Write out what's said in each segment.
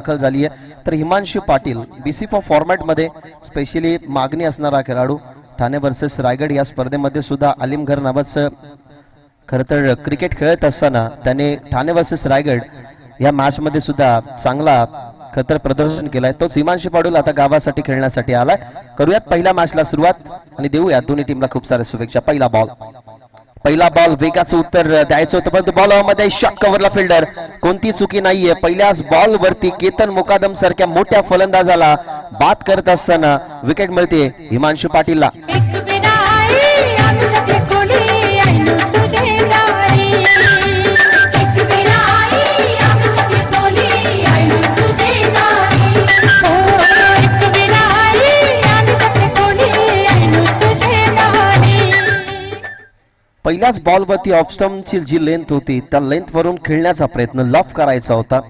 दाखल झाली आहे. तर हिमांशु पाटील BC4 फॉर्मॅट मध्ये स्पेशली मागणी असणारा खेळाडू ठाणे वर्सेस रायगड या स्पर्धेमध्ये सुद्धा अलीमघर नावाचं खरं तर क्रिकेट खेळत असताना त्याने ठाणे वर्सेस रायगड या मॅच मध्ये सुद्धा चांगला खतर प्रदर्शन केलाय. तोच हिमांशु पाटील आता गावासाठी खेळण्यासाठी आलाय. करूयात पहिल्या मॅचला सुरुवात आणि देऊया दोन्ही टीमला खूप साऱ्या शुभेच्छा. पहिला बॉल वेगाचं उत्तर द्यायचं होतं परंतु बॉल मध्ये शॉट कव्हरला फिल्डर कोणती चुकी नाहीये. पहिल्याच बॉल वरती केतन मुकादम सारख्या मोठ्या फलंदाजाला बाद करत असताना विकेट मिळते हिमांशु पाटीलला. पहिल्याच बॉलवरती ऑफस्टम्पची जी लेंथ होती त्या लेंथ वरून खेळण्याचा प्रयत्न लॉफ करायचा होता.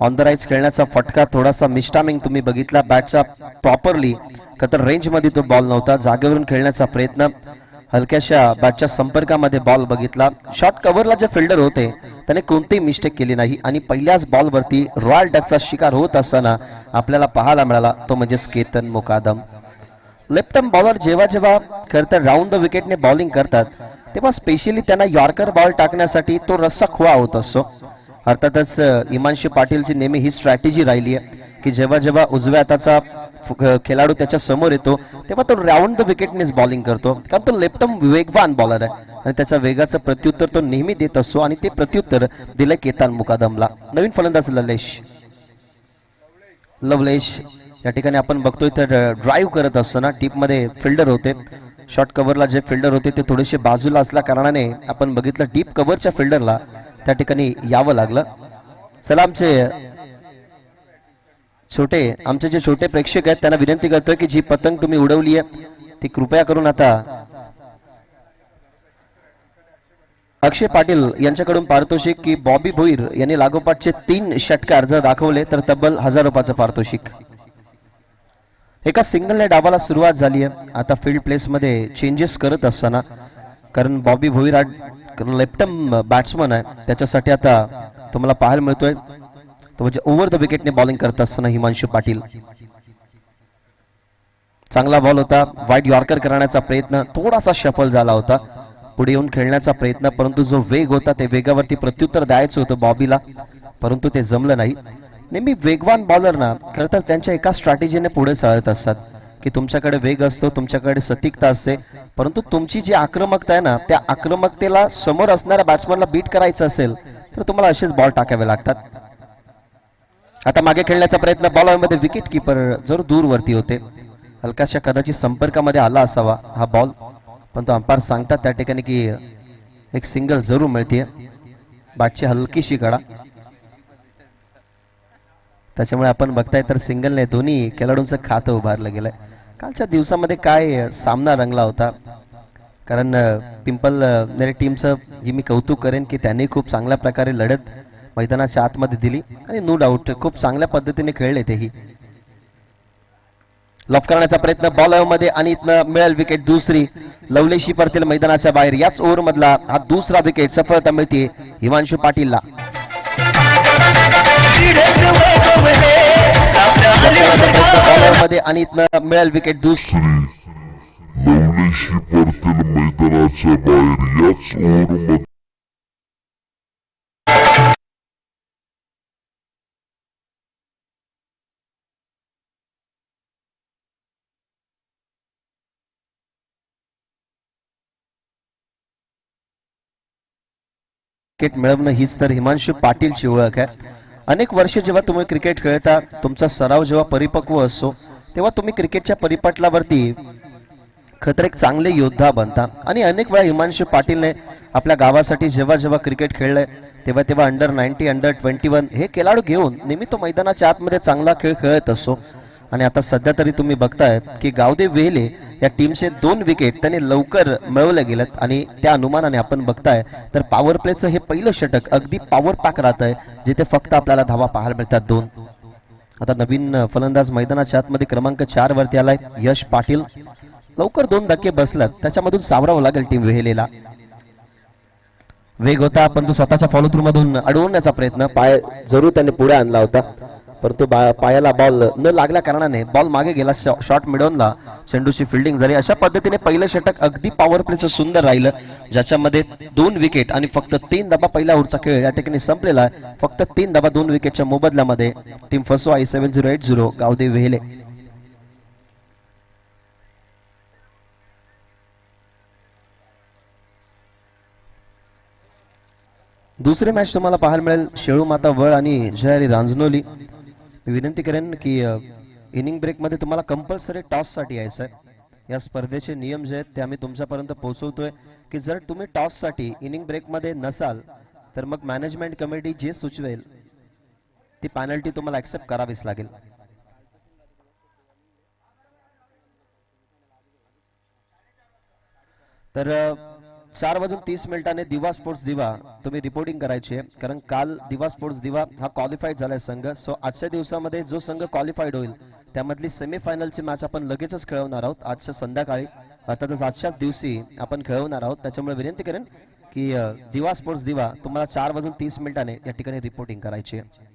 ऑन द राईज खेळण्याचा फटका थोडासा मिसटायमिंग तुम्ही बघितला. बॅटचा प्रॉपरली खतर रेंज मध्ये तो बॉल नव्हता. जागेवरून खेळण्याचा प्रयत्न हलक्याशा बॅटच्या संपर्कामध्ये बॉल बघितला. शॉट कव्हरला जे फिल्डर होते त्याने कोणतीही मिस्टेक केली नाही आणि पहिल्याच बॉलवरती रॉयल डकचा शिकार होत असताना आपल्याला पाहायला मिळाला तो म्हणजे केतन मुकादम. लेफ्ट आर्म बॉलर जेव्हा जेव्हा खरं तर राऊंड द विकेटने बॉलिंग करतात तेव्हा स्पेशली त्यांना यॉर्कर बॉल टाकण्यासाठी तो रस्सा खुळा होत असतो. अर्थातच हिमांशु पाटीलची नेहमी ही स्ट्रॅटेजी राहिली आहे की जेव्हा जेव्हा उजव्या हाताचा खेळाडू त्याच्या समोर येतो तेव्हा तो राऊंड द विकेटनेच बॉलिंग करतो. कारण तो लेफ्ट आर्म वेगवान बॉलर आहे आणि त्याच्या वेगाचं प्रत्युत्तर तो नेहमी देत असतो आणि ते प्रत्युत्तर दिलं केतन मुकादमला. नवीन फलंदाज लवलेश या ठिकाणी आपण बघतोय तर ड्राईव्ह करत असताना टीपमध्ये फिल्डर होते. शॉर्ट कव्हरला जे फिल्डर होते ते थोडेसे बाजूला असल्या कारणाने आपण बघितलं डीप कव्हरच्या फिल्डरला त्या ठिकाणी यावं लागलं. चला आमचे जे छोटे प्रेक्षक आहेत त्यांना विनंती करतोय की जी पतंग तुम्ही उडवली आहे ती कृपया करून आता अक्षय पाटील यांच्याकडून पारितोषिक की बॉबी भोईर यांनी लागोपाठचे 3 षटकार जर दाखवले तर तब्बल 1000 रुपयाचं पारितोषिक. एका सिंगलने डावाला सुरुवात झाली आहे. आता फील्ड प्लेस मध्ये चेंजेस करत असताना कारण Bobby Bhoir left arm batsman आहे त्याच्यासाठी आता तुम्हाला पाहायला मिळतोय तो म्हणजे ओव्हर द विकेटने बॉलिंग करत असताना हिमांशु पाटील. चांगला बॉल होता. वाईड यॉर्कर करण्याचा प्रयत्न थोडासा शफल झाला होता. पुढे येऊन खेळण्याचा प्रयत्न परंतु जो वेग होता ते वेगावरती प्रत्युत्तर द्यायचं होतं बॉबीला परंतु ते जमलं नाही. नेहमी वेगवान बॉलर ना खरं तर त्यांच्या एका स्ट्रॅटेजीने पुढे चालत असतात की तुमच्याकडे वेग असतो तुमच्याकडे सतिकता असते परंतु तुमची जी आक्रमकता आहे ना त्या आक्रमकतेला समोर असणाऱ्या बॅट्समनला बीट करायचं असेल तर तुम्हाला असेच बॉल टाकावे लागतात. आता मागे खेळण्याचा प्रयत्न बॉल मध्ये विकेट किपर जरूर दूरवरती होते. हलकाशा कदाचित संपर्कामध्ये आला असावा हा बॉल पण तो अंपायर सांगतात त्या ठिकाणी की एक सिंगल जरूर मिळते. बॅटची हलकीशी कडा त्याच्यामुळे आपण बघताय तर सिंगलने दोन्ही खेळाडूंचं खातं उभारलं गेलंय. कालच्या दिवसामध्ये काय सामना रंगला होता कारण पिंपल नेरे टीमचं ही मी कौतुक करेन की त्यांनी खूप चांगल्या प्रकारे लढत मैदानाच्या आतमध्ये दिली आणि नो डाऊट खूप चांगल्या पद्धतीने खेळले तेही. लॉफ करण्याचा प्रयत्न बॉल मध्ये आणि इथनं मिळेल विकेट दुसरी. लवलेशी परतील मैदानाच्या बाहेर. याच ओव्हर मधला हा दुसरा विकेट सफलता मिळते हिमांशु पाटीलला. मध्ये आणि इथनं मिळेल विकेट दुसरी. लवलेशी परतील मैदानाच्या बाहेर. याच ओव्हर क्रिकेट मिळवणं हीच तर हिमांशु पाटीलची ओळख आहे. अनेक वर्ष जेव्हा तुम्ही क्रिकेट खेळता तुमचा सराव जेव्हा परिपक्व असतो तेव्हा तुम्ही क्रिकेटच्या परिपटलावरती खतर एक चांगले योद्धा बनता आणि अनेक वेळा हिमांशु पाटीलने आपल्या गावासाठी जेव्हा जेव्हा क्रिकेट खेळलंय तेव्हा तेव्हा अंडर 90 अंडर 21 हे खेळाडू घेऊन नेहमी तो मैदानाच्या आतमध्ये चांगला खेळ खेळत असतो. आणि आता सध्या तरी तुम्ही बघताय की गावदेव वेहले या टीमचे 2 विकेट त्यांनी लवकर मिळवले गेलेत आणि त्या अनुमानाने आपण बघताय तर पॉवर प्लेचं हे पहिलं षटक अगदी पॉवर पॅक राहत आहे जिथे फक्त आपल्याला धावा पाहायला मिळतात 2. आता नवीन फलंदाज मैदानाच्या आतमध्ये क्रमांक 4 वरती आलाय यश पाटील. लवकर 2 धक्के बसलात त्याच्यामधून सावरावं लागेल टीम वेहलेला. वेग होता पण तो स्वतःच्या फॉलो थ्रू मधून अडवण्याचा प्रयत्न पाय जरूर त्यांनी पुढे आणला होता परंतु पायाला बॉल न लागल्या कारणाने बॉल मागे गेला. शॉट मिडॉनला चेंडूची फिल्डिंग झाली. अशा पद्धतीने पहिलं षटक अगदी पॉवर प्लेचं सुंदर राहिलं, ज्याच्यामध्ये 2 विकेट आणि फक्त 3 धाबा पहिल्या ओव्हरचा खेळ या ठिकाणी संपलेला आहे. फक्त 3 धाबा 2 विकेटच्या मोबदल्यामध्ये टीम फसवाई 7080 गावदेव वेहेले. दुसरी मॅच तुम्हाला पाहायला मिळेल शेळू माता वळ आणि जयारी रांजनोली. मी विनंती करेन की इनिंग ब्रेक मध्ये तुम्हाला कंपल्सरी टॉस साठी यायचं आहे. या स्पर्धेचे नियम जे आहेत ते आम्ही तुमच्यापर्यंत पोहोचवतोय की जर तुम्ही टॉस साठी इनिंग ब्रेक मध्ये नसाल तर मग मॅनेजमेंट कमिटी जे सुचवेल ती पेनल्टी तुम्हाला ऍक्सेप्ट करावीच लागेल. तर 4:30 दिवा स्पोर्ट्स दिवा तुम्ही रिपोर्टिंग करायची आहे, कारण काल दिवा स्पोर्ट्स दिवा हा क्वालिफाईड झालाय संघ. सो आजच्या दिवसामध्ये जो संघ क्वालिफाईड होईल त्यामधली सेमीफायनलची मॅच आपण लगेचच खेळवणार आहोत. आजच्या संध्याकाळी अर्थातच आजच्याच दिवशी आपण खेळवणार आहोत. त्याच्यामुळे विनंती करेन की दिवा स्पोर्ट्स दिवा तुम्हाला 4:30 या ठिकाणी रिपोर्टिंग करायची आहे.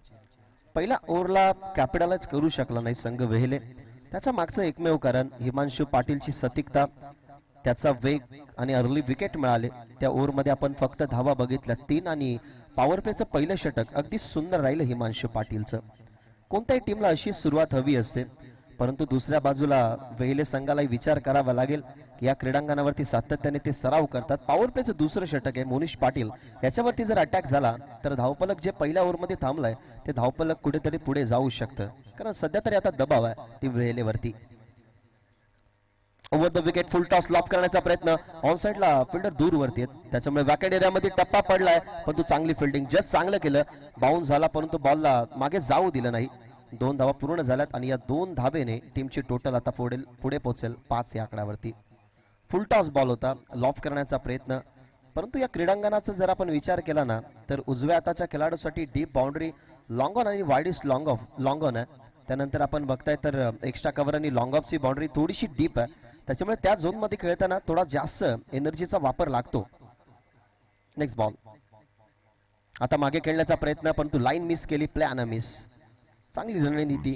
पहिला ओव्हरला कॅपिटलाइज करू शकला नाही संघ वेहेले. त्याच्या मागचं एकमेव कारण हिमांशु पाटीलची सतिकता, त्याचा वेग आणि अर्ली विकेट मिळाले. त्या ओव्हरमध्ये आपण फक्त धावा बघितल्या 3 आणि पॉवर प्लेचं पहिलं षटक अगदी सुंदर राहिलं हिमांशु पाटीलचं. कोणत्याही टीमला अशी सुरुवात हवी असते, परंतु दुसऱ्या बाजूला वेहिले संघालाही विचार करावा लागेल की या क्रीडांगणावरती सातत्याने ते सराव करतात. पॉवर प्लेचं दुसरं षटक आहे मोनिश पाटील, याच्यावरती जर अटॅक झाला तर धावफलक जे पहिल्या ओव्हरमध्ये थांबलाय ते धावफलक कुठेतरी पुढे जाऊ शकतं, कारण सध्या तरी आता दबाव आहे टीम वेहेलेवरती. Over the wicket full toss lob करण्याचा प्रयत्न, ऑन साइडला फिल्डर दूर वरती आहेत, त्याच्यामुळे वॅकेट एरियामध्ये टप्पा पडलाय. पण तू चांगली फिल्डिंग, जस्ट चांगलं केलं, बाउन्स झाला परंतु बॉलला मागे जाऊ दिलं नाही. 2 धावा पूर्ण झाल्यात आणि या 2 धावेने टीमची टोटल आता पुढे पोहोचेल 5 या आकड्यावरती. फुल टॉस बॉल होता, लॉफ करण्याचा प्रयत्न, परंतु या क्रीडांगणाचा जर आपण विचार केला ना तर उजव्या हाताच्या खेळाडूसाठी डीप बाउंड्री लॉंग ऑन आणि वाईडिस्ट लॉंग ऑन आहे. त्यानंतर आपण बघताय तर एक्स्ट्रा कव्हर आणि लॉंग ऑफची बाउंड्री थोडीशी डीप आहे, त्याच्यामुळे त्या झोन मध्ये खेळताना थोडा जास्त एनर्जीचा वापर लागतो. नेक्स्ट बॉल, आता मागे खेळण्याचा प्रयत्न परंतु लाईन मिस केली, प्लॅन मिस. चांगली रणनीती,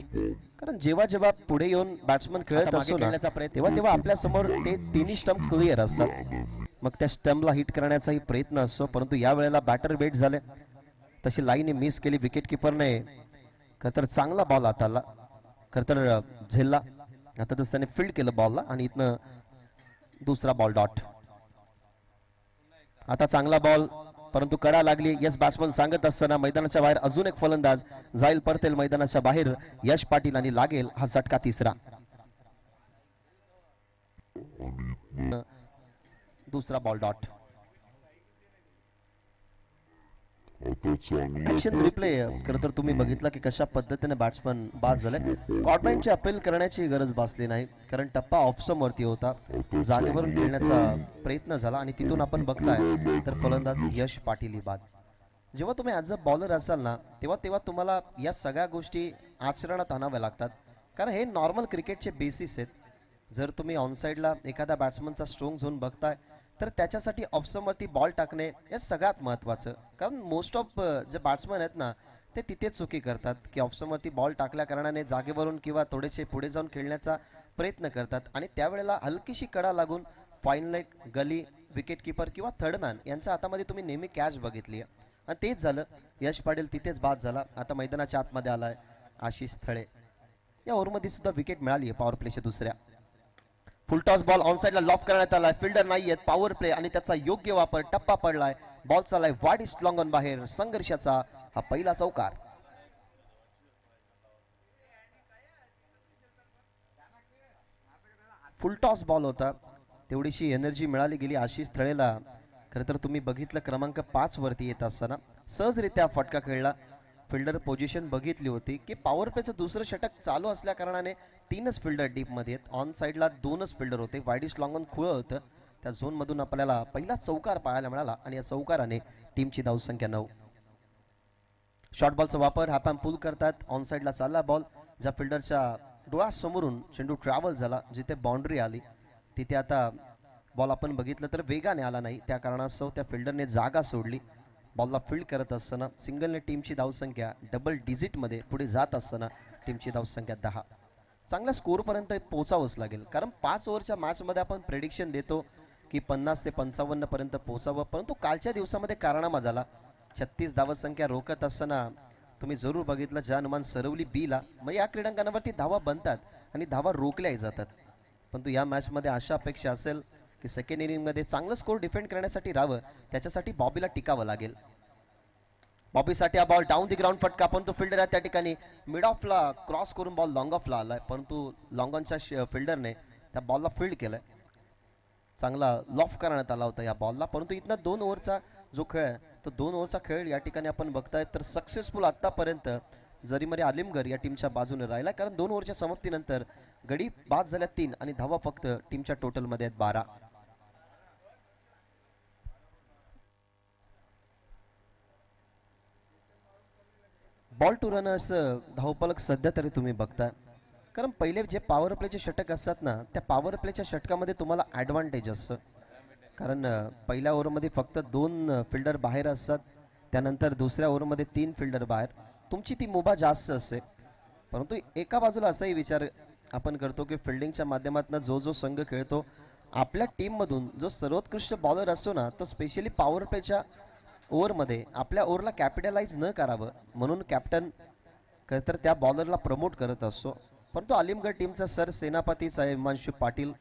कारण जेव्हा जेव्हा पुढे येऊन बॅट्समन खेळत असतो ना तेव्हा तेव्हा आपल्या समोर ते तिन्ही स्टंप क्लिअर असतात, मग त्या स्टंपला हिट करण्याचाही प्रयत्न असतो. परंतु या वेळेला बॅटर बेट झाले, तशी लाईन मिस केली विकेट किपरने. खरं तर चांगला बॉल हाताला, खरं तर झेलला, आता त्याने फील्ड केलं बॉलला आणि इथनं दुसरा बॉल डॉट. आता चांगला बॉल परंतु कडा लागली. यश बॅट्समन सांगत असताना मैदानाच्या बाहेर अजून एक फलंदाज जाईल, परतेल मैदानाच्या बाहेर यश पाटील आणि लागेल हा झटका तिसरा. दुसरा बॉल डॉट. ऍक्शन रिप्ले खरं तर तुम्ही बघितलं की कशा पद्धतीने बॅट्समन बाद झाले. कॉर्डलाईनची अपील करण्याची गरज भासली नाही, कारण टप्पा ऑफसम वरती होता, जागेवरून खेळण्याचा प्रयत्न झाला आणि तिथून आपण बघताय तर फलंदाज यश पाटील ही बाद. जेव्हा तुम्ही ॲज अ बॉलर असाल ना तेव्हा तुम्हाला या सगळ्या गोष्टी आचरणात आणाव्या लागतात, कारण हे नॉर्मल क्रिकेटचे बेसिस आहेत. जर तुम्ही ऑनसाइडला एखादा बॅट्समनचा स्ट्रॉंग झोन बघताय तर त्याच्यासाठी ऑफसमवरती बॉल टाकणे हे सगळ्यात महत्त्वाचं, कारण मोस्ट ऑफ जे बॅट्समन आहेत ना ते तिथेच चुकी करतात की ऑफसमवरती बॉल टाकल्या कारणाने जागेवरून किंवा थोडेसे पुढे जाऊन खेळण्याचा प्रयत्न करतात आणि त्यावेळेला हलकीशी कडा लागून फाईन लेग, गली, विकेट किपर किंवा थर्ड मॅन यांच्या हातामध्ये तुम्ही नेहमी कॅच बघितली आहे आणि तेच झालं. यश पाटील तिथेच बाद झाला. आता मैदानाच्या आतमध्ये आलाय आशिष थळे. या ओव्हरमध्ये सुद्धा विकेट मिळाली आहे पॉवर प्लेच्या दुसऱ्या. फुल टॉस बॉल ऑन साइडला लॉफ करण्यात आलाय, फिल्डर नाहीये, पॉवर प्ले आणि त्याचा योग्य वापर, टप्पा पडलाय, बॉल चालाय वाईड लॉंग ऑन बाहेर. संघर्षाचा हा पहिला चौकार. फुल टॉस बॉल होता, तेवढीशी एनर्जी मिळाली गेली आशिष थळेला. खरं तर तुम्ही बघितलं क्रमांक 5 वरती येत असताना सहजरित्या फटका खेळला. फिल्डर पोझिशन बघितली होती की पॉवर प्लेचं दुसरं षटक चालू असल्या कारणाने 3च फिल्डर डीप मध्ये आहेत, ऑन साइडला 2च फिल्डर होते, वाईडिश लॉंग ऑन खुळं होतं. त्या झोन मधून आपल्याला पहिला चौकार पाहायला मिळाला आणि या चौकाराने टीमची धावसंख्या 9. शॉर्ट बॉलचा वापर, हाफ पुल करतात, ऑन साइडला चालला बॉल, ज्या फिल्डरच्या डोळ्यासमोरून चेंडू ट्रॅव्हल झाला, जिथे बाउंड्री आली तिथे आता बॉल आपण बघितलं तर वेगाने आला नाही, त्या कारणास्तव त्या फिल्डरने जागा सोडली. बॉलला फील्ड करत असताना सिंगलने टीमची धावसंख्या डबल डिजिटमध्ये पुढे जात असताना टीमची धावसंख्या 10. चांगल्या स्कोरपर्यंत पोहोचावंच लागेल, कारण 5 ओव्हरच्या मॅचमध्ये आपण प्रेडिक्शन देतो की 50 ते 55 पर्यंत पोहोचावं, परंतु कालच्या दिवसामध्ये कारनामा झाला. 36 धावसंख्या रोखत असताना तुम्ही जरूर बघितलं जानमान सरवली बीला, मग या क्रीडांगणावरती धावा बनतात आणि धावा रोखल्याही जातात. परंतु या मॅचमध्ये अशा अपेक्षा असेल की सेकंड इनिंगमध्ये चांगलं स्कोर डिफेंड करण्यासाठी राहावं, त्याच्यासाठी बॉबीला टिकावं लागेल. बॉबीसाठी हा बॉल डाऊन दी ग्राउंड फटका, परंतु फिल्डर आहे त्या ठिकाणी मिड ऑफला क्रॉस करून बॉल लॉंग ऑफला आलाय, परंतु लॉंग ऑनच्या फिल्डरने त्या बॉलला फील्ड केलंय. चांगला लॉफ करण्यात आला होता या बॉलला, परंतु इथनं 2 ओव्हरचा जो खेळ आहे तो 2 ओव्हरचा खेळ या ठिकाणी आपण बघताय तर सक्सेसफुल आत्तापर्यंत जरीमरी आलिमगर या टीमच्या बाजूने राहिला, कारण 2 ओव्हरच्या समाप्तीनंतर गडी बाद झाल्या 3 आणि धावा फक्त टीमच्या टोटलमध्ये आहेत 12. बॉल टू रनर्स धावपलक सध्या तरी तुम्ही बघताय, कारण पहिले जे पॉवर प्लेचे षटक असतात ना, त्या पॉवर प्लेच्या षटकामध्ये तुम्हाला ॲडव्हान्टेज असतं, कारण पहिल्या ओव्हरमध्ये फक्त 2 फिल्डर बाहेर असतात, त्यानंतर दुसऱ्या ओव्हरमध्ये 3 फिल्डर बाहेर, तुमची ती मुभा जास्त असते. परंतु एका बाजूला असाही विचार आपण करतो की फिल्डिंगच्या माध्यमातून जो संघ खेळतो आपल्या टीममधून जो सर्वोत्कृष्ट बॉलर असतो ना, तो स्पेशली पॉवर प्लेच्या ओव्हरमध्ये आपल्या ओव्हरला कॅपिटलाइज न करावं म्हणून कॅप्टन तर त्या बॉलरला प्रमोट करत असतो. परंतु आलिमगड टीमचा सर सेनापतीच आहे हिमांशू पाटील,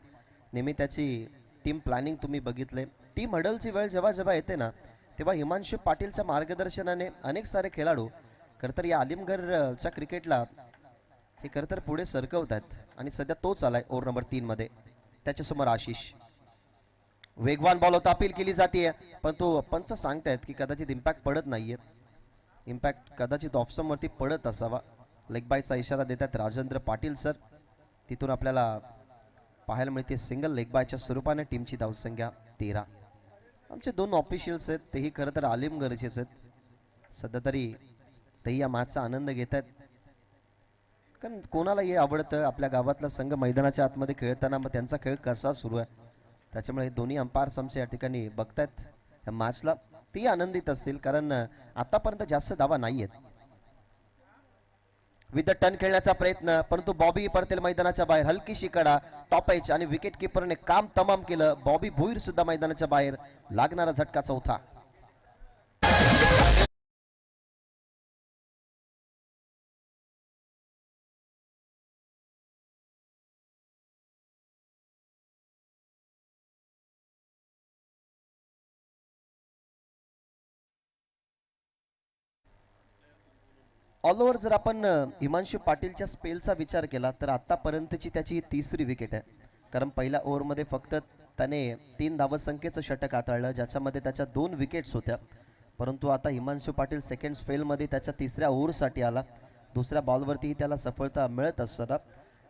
नेहमी त्याची टीम प्लॅनिंग तुम्ही बघितले. टीम हडलची वेळ जेव्हा जेव्हा येते ना, तेव्हा हिमांशू पाटीलच्या मार्गदर्शनाने अनेक सारे खेळाडू खरं तर या आलिमगडच्या क्रिकेटला हे खरं तर पुढे सरकवतात आणि सध्या तोच आलाय ओव्हर नंबर 3 मध्ये. त्याच्यासमोर आशिष, वेगवान बॉल होता, अपील केली जाते, पण तो पंच सांगतायत की कदाचित इम्पॅक्ट पडत नाहीये, इम्पॅक्ट कदाचित ऑफस्टमवरती पडत असावा. लेग बायचा इशारा देतात राजेंद्र पाटील सर. तिथून आपल्याला पाहायला मिळते सिंगल लेग बायच्या स्वरूपाने टीमची धावसंख्या 13. आमचे 2 ऑफिशियल्स आहेत, तेही खरं तर आलिमगडचेच आहेत. सध्या तरी तेही या मॅचचा आनंद घेत आहेत, कारण कोणाला हे आवडतं आपल्या गावातला संघ मैदानाच्या आतमध्ये खेळताना, मग त्यांचा खेळ कसा सुरू आहे, त्याच्यामुळे दोन्ही अंपायर्स आमचे या ठिकाणी बघतायत या मॅचला, ती आनंदित असतील, कारण आतापर्यंत जास्त धावा नाही आहेत. विथ द टर्न खेळण्याचा प्रयत्न, परंतु बॉबी पडतील मैदानाच्या बाहेर, हलकीशी कडा, टॉप एज आणि विकेट किपरने काम तमाम केलं. बॉबी भुईर सुद्धा मैदानाच्या बाहेर, लागणारा झटका 4था. ऑल ओव्हर जर आपण हिमांशू पाटीलच्या स्पेलचा विचार केला तर आतापर्यंतची त्याची 3री विकेट आहे, कारण पहिल्या ओव्हरमध्ये फक्त त्याने 3 धावसंख्येचं षटक हाताळलं, ज्याच्यामध्ये त्याच्या 2 विकेट्स होत्या. परंतु आता हिमांशू पाटील सेकंड स्पेलमध्ये त्याच्या 3ऱ्या ओव्हरसाठी आला, दुसऱ्या बॉलवरतीही त्याला सफलता मिळत असताना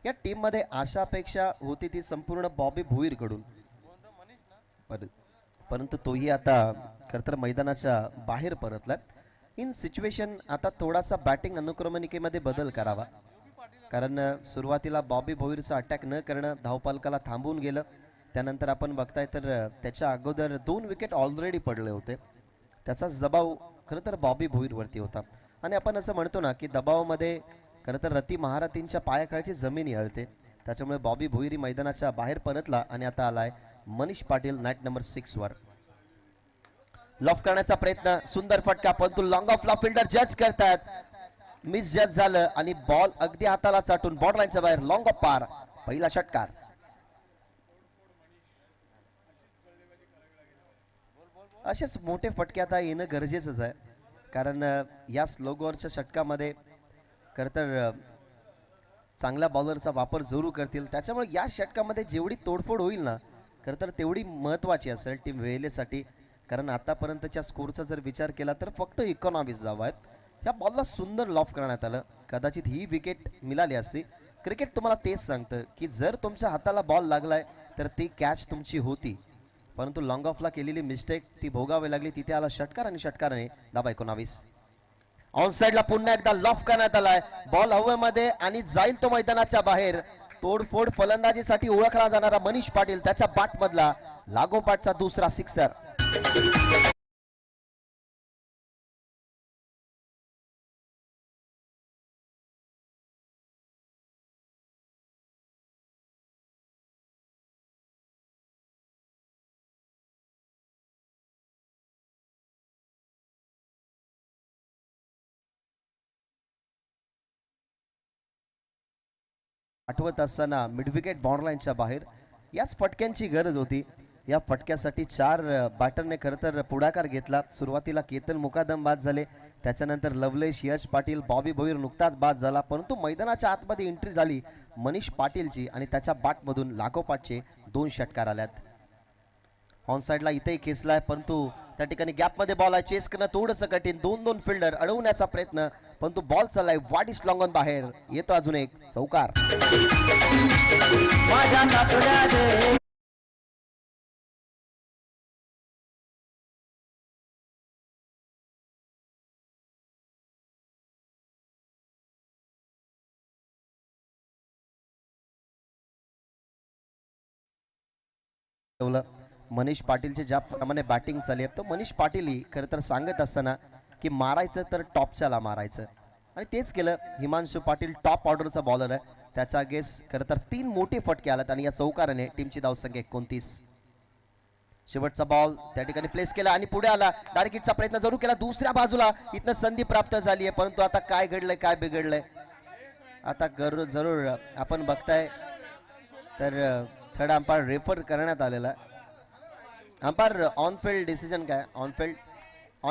या टीममध्ये आशा अपेक्षा होती ती संपूर्ण बॉबी भुईरकडून, परंतु तोही आता खरं तर मैदानाच्या बाहेर परतला. इन सिच्युएशन आता थोडासा बॅटिंग अनुक्रमणिकेमध्ये बदल करावा, कारण सुरुवातीला बॉबी भोईरचा अटॅक न करणं धावपालकाला थांबवून गेलं. त्यानंतर आपण बघताय तर त्याच्या अगोदर 2 विकेट ऑलरेडी पडले होते, त्याचाच दबाव खरं तर बॉबी भोईरवरती होता. आणि आपण असं म्हणतो ना की दबावामध्ये खरं तर रती महारथींच्या पायाखालची जमीन येळते, त्याच्यामुळे बॉबी भोईर मैदानाच्या बाहेर परतला आणि आता आलाय मनीष पाटील नॅट नंबर 6 वर. लॉफ करण्याचा प्रयत्न, सुंदर फटका, परंतु लॉंग ऑफला फिल्डर जज करतात, मिस जज झालं आणि बॉल अगदी हाताला चाटून बॉर्डर लाईनच्या बाहेर, लॉंग ऑफ पार, पहिला षटकार. असेच मोठे फटके आता येणं गरजेचंच आहे, कारण या स्लोगोवरच्या षटकामध्ये खरं तर चांगल्या बॉलरचा वापर जरूर करतील, त्याच्यामुळे या षटकामध्ये जेवढी तोडफोड होईल ना खरं तर तेवढी महत्त्वाची असेल टीम वेलेसाठी, कारण आतापर्यंतच्या स्कोरचा जर विचार केला तर फक्त 19 धावा आहेत. ह्या बॉलला सुंदर लॉफ करण्यात आलं, कदाचित ही विकेट मिळाली असती. क्रिकेट तुम्हाला तेच सांगतं की जर तुमच्या हाताला बॉल लागलाय तर ती कॅच तुमची होती, परंतु लॉंग ऑफला केलेली मिस्टेक ती भोगावी लागली. तिथे आला षटकार आणि षटकाराने धावा 19. ऑन साइडला पुन्हा एकदा लॉफ करण्यात आलाय, बॉल हवेमध्ये आणि जाईल तो मैदानाच्या बाहेर. तोडफोड फलंदाजीसाठी ओळखला जाणारा मनीष पाटील, त्याच्या बॅट मधला लागोपाठचा दुसरा सिक्सर. आठवत असताना मिडविकेट बॉर्डरलाईनच्या बाहेर याच फटक्यांची गरज होती. या फटक्यासाठी 4 बॅटरने खरं तर पुढाकार घेतला. सुरुवातीला केतन मुकादम बाद झाले, त्याच्यानंतर लवलेश, यश पाटील, बॉबी भोईर नुकताच बाद झाला, परंतु मैदानाच्या आतमध्ये एंट्री झाली मनीष पाटीलची आणि त्याच्या बॅटमधून लागोपाठचे 2 षटकार आल्यात. ऑन साईडला इथेही खेचलाय, परंतु त्या ठिकाणी गॅपमध्ये बॉल आहे, चेस करणं थोडंसं कठीण. 2 फिल्डर अडवण्याचा प्रयत्न, परंतु बॉल चाललाय वाट इस लॉंग ऑन बाहेर येतो. अजून एक चौकार. मनीष पाटीलचे ज्याप्रमाणे बॅटिंग चालली आहे, तर मनीष पाटील ही खरं तर सांगत असताना की मारायचं तर टॉपच्याला मारायचं, आणि तेच केलं. हिमांशू पाटील टॉप ऑर्डरचा बॉलर आहे, त्याचा अगेन्स्ट खरं तर 3 मोठे फटके आलात आणि या चौकाराने टीमची धावसंख्या 29. शेवटचा बॉल त्या ठिकाणी प्लेस केला आणि पुढे आला. डायरेक्ट हिटचा प्रयत्न जरूर केला, दुसऱ्या बाजूला इथनं संधी प्राप्त झाली आहे, परंतु आता काय घडलंय, काय बिघडलंय आता जरूर आपण बघताय तर थर्ड अंपायर रेफर करण्यात आलेला आहे. अंपायर ऑन फील्ड डिसिजन काय, ऑन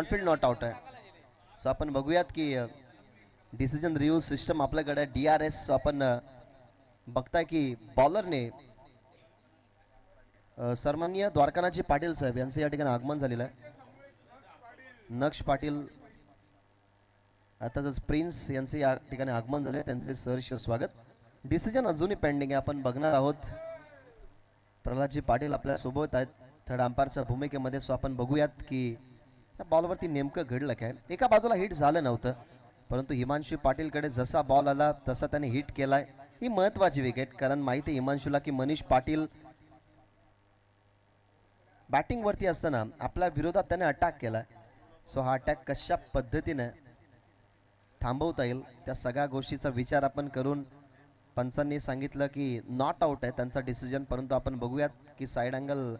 फील्ड नॉट आउट आहे. सो आपण बघूयात की डिसिजन रिव्ह्यू सिस्टम आपल्याकडे DRS आपण बघताय की बॉलरने सन्माननीय द्वारकानाथजी पाटील साहेब यांचं या ठिकाणी आगमन झालेलं आहे. नक्ष पाटील आताच प्रिन्स यांचे या ठिकाणी आगमन झाले, त्यांचे सहर्ष स्वागत. डिसिजन अजूनही पेंडिंग आहे, आपण बघणार आहोत. प्रल्हादजी पाटील आपल्या सोबत आहेत थर्ड अंपायरच्या भूमिकेमध्ये. सो आपण बघूयात की त्या बॉलवरती नेमकं घडलं काय. एका बाजूला हिट झालं नव्हतं, परंतु हिमांशू पाटीलकडे जसा बॉल आला तसा त्याने हिट केलाय. ही महत्वाची विकेट, कारण माहिती आहे हिमांशूला की मनीष पाटील बॅटिंगवरती असताना आपल्या विरोधात त्याने अटॅक केलाय. सो हा अटॅक कशा पद्धतीने थांबवता येईल त्या सगळ्या गोष्टीचा विचार आपण करून पंचांनी सांगितलं की नॉट आउट आहे त्यांचा डिसिजन. परंतु आपण बघूयात की साईड अँगल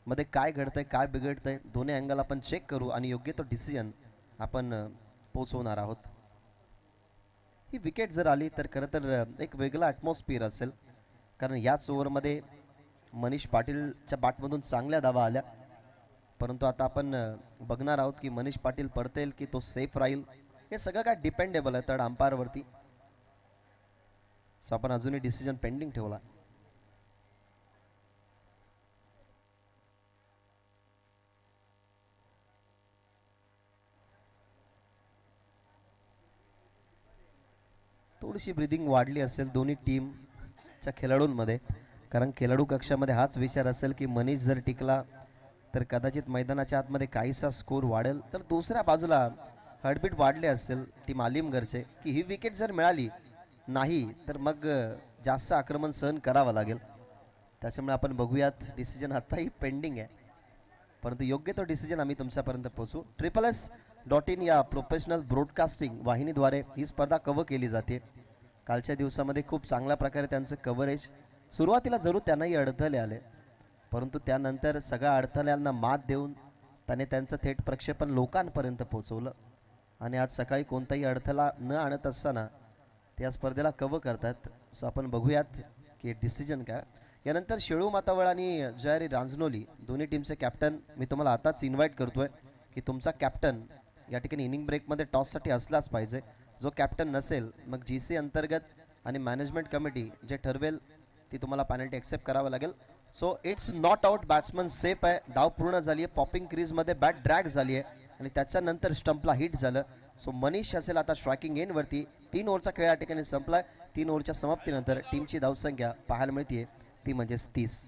मध्ये काय घडतंय, काय बिघडतंय, दोन्ही अँगल आपण चेक करू आणि योग्य तो डिसिजन आपण पोहोचवणार आहोत. ही विकेट जर आली तर खरं तर एक वेगळा ॲटमॉस्फिअर असेल, कारण याच ओव्हरमध्ये मनीष पाटीलच्या बॅटमधून चांगल्या धावा आल्या, परंतु आता आपण बघणार आहोत की मनीष पाटील परतेल की तो सेफ राहील. हे सगळं काय डिपेंडेबल आहे थर्ड अंपायरवरती. सो आपण अजूनही डिसिजन पेंडिंग ठेवला. थोडीशी ब्रिदिंग वाढली असेल दोन्ही टीमच्या खेळाडूंमध्ये, कारण खेळाडू कक्षामध्ये हाच विचार असेल की मनीष जर टिकला तर कदाचित मैदानाच्या आतमध्ये काहीसा स्कोर वाढेल. तर दुसऱ्या बाजूला हार्टबीट वाढले असेल टीम आलिमगरचे की ही विकेट जर मिळाली नाही तर मग जास्त आक्रमण सहन करावं लागेल. त्याच्यामुळे आपण बघूयात. डिसिजन आत्ताही पेंडिंग आहे, परंतु योग्य तो डिसिजन आम्ही तुमच्यापर्यंत पोहोचू. SSS.in या प्रोफेशनल ब्रॉडकास्टिंग वाहिनीद्वारे ही स्पर्धा कव्हर केली जाते. कालच्या दिवसामध्ये खूप चांगल्या प्रकारे त्यांचं कव्हरेज, सुरुवातीला जरूर त्यांनाही अडथळे आले, परंतु त्यानंतर सगळ्या अडथळ्यांना मात देऊन त्याने त्यांचं थेट प्रक्षेपण लोकांपर्यंत पोहोचवलं आणि आज सकाळी कोणताही अडथळा न आणत असताना ते या स्पर्धेला कव्हर करतात. सो आपण बघूयात की डिसिजन काय. यानंतर शेळू मातावळ आणि जयारी रांजनोली दोन्ही टीमचे कॅप्टन मी तुम्हाला आताच इन्व्हाइट करतोय की तुमचा कॅप्टन या ठिकाणी इनिंग ब्रेकमध्ये टॉससाठी असलाच पाहिजे. जो कॅप्टन नसेल मग GC अंतर्गत आणि मॅनेजमेंट कमिटी जे ठरवेल ती तुम्हाला पेनल्टी ॲक्सेप्ट करावं लागेल. So it's not out, batsman safe आहे. धाव पूर्ण झाली आहे, पॉपिंग क्रीजमध्ये बॅट ड्रॅग झाली आहे आणि त्याच्यानंतर स्टंपला हिट झालं. सो मनीष असेल आता स्ट्रायकिंग एंडवरती. 3 ओव्हरचा खेळ या ठिकाणी संपला. 3 ओव्हरच्या समाप्तीनंतर टीमची धावसंख्या पाहायला मिळते ती म्हणजे 30.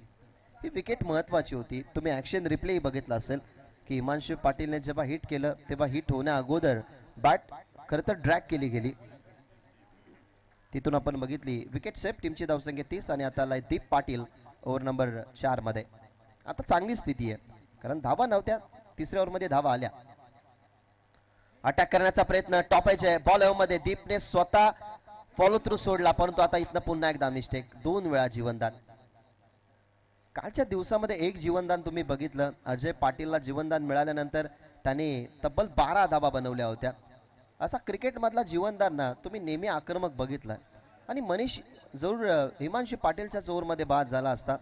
ही विकेट महत्त्वाची होती. तुम्ही ॲक्शन रिप्लेही बघितला असेल की हिमांशू पाटीलने जेव्हा हिट केलं तेव्हा हिट होण्या अगोदर बॅट खरं तर ड्रॅग केली गेली, तिथून आपण बघितली. विकेट सेफ, टीमची धावसंख्या 30 आणि आता आलाय दीप पाटील ओव्हर नंबर 4 मध्ये. आता चांगली स्थिती आहे कारण धावा नव्हत्या, तिसऱ्या ओव्हरमध्ये धावा आल्या. अटॅक करण्याचा प्रयत्न, टॉपायचे बॉल मध्ये दीपने स्वतः फॉलो थ्रू सोडला, परंतु आता इथनं पुन्हा एकदा मिस्टेक. 2 वेळा जीवनदान. कालच्या दिवसामध्ये एक जीवनदान तुम्ही बघितलं. अजय पाटीलला जीवनदान मिळाल्यानंतर त्याने तब्बल 12 धावा बनवल्या होत्या. असा क्रिकेटमधला जीवनदान ना तुम्ही नेहमी आक्रमक बघितला, आणि मनीष जरूर हिमांशू पाटीलच्याच ओव्हरमध्ये बाद झाला असता,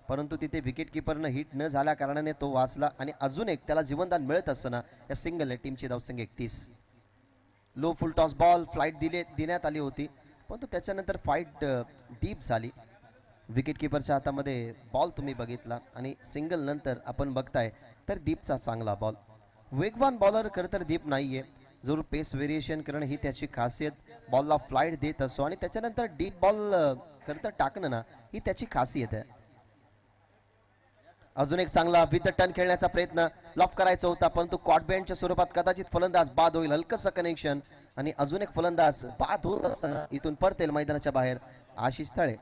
परंतु तिथे विकेट किपरनं हिट न झाल्या कारणाने तो वाचला आणि अजून एक त्याला जीवनदान मिळत असताना या सिंगल टीमची धावसंख्या 31. लो फुल टॉस बॉल फ्लाईट देण्यात आली होती, परंतु त्याच्यानंतर फाईट डीप झाली. विकेट किपरच्या हातामध्ये बॉल तुम्ही बघितला आणि सिंगल नंतर आपण बघताय तर दीपचा चांगला बॉल. वेगवान बॉलर खरं तर दीप नाहीये, जरूर पेस व्हेरिएशन करणं ही त्याची खासियत, बॉलला फ्लाईट देत असो आणि त्याच्यानंतर डीप बॉल खरं तर टाकणं ना ही त्याची खासियत आहे. अजून एक चांगला विथ द टर्न खेळण्याचा प्रयत्न लॉफ करायचा होता, परंतु कॉट बँडच्या स्वरूपात कदाचित फलंदाज बाद होईल. हलकंसं कनेक्शन आणि अजून एक फलंदाज बाद होत असताना इथून परतेल मैदानाच्या बाहेर आशिष तळे.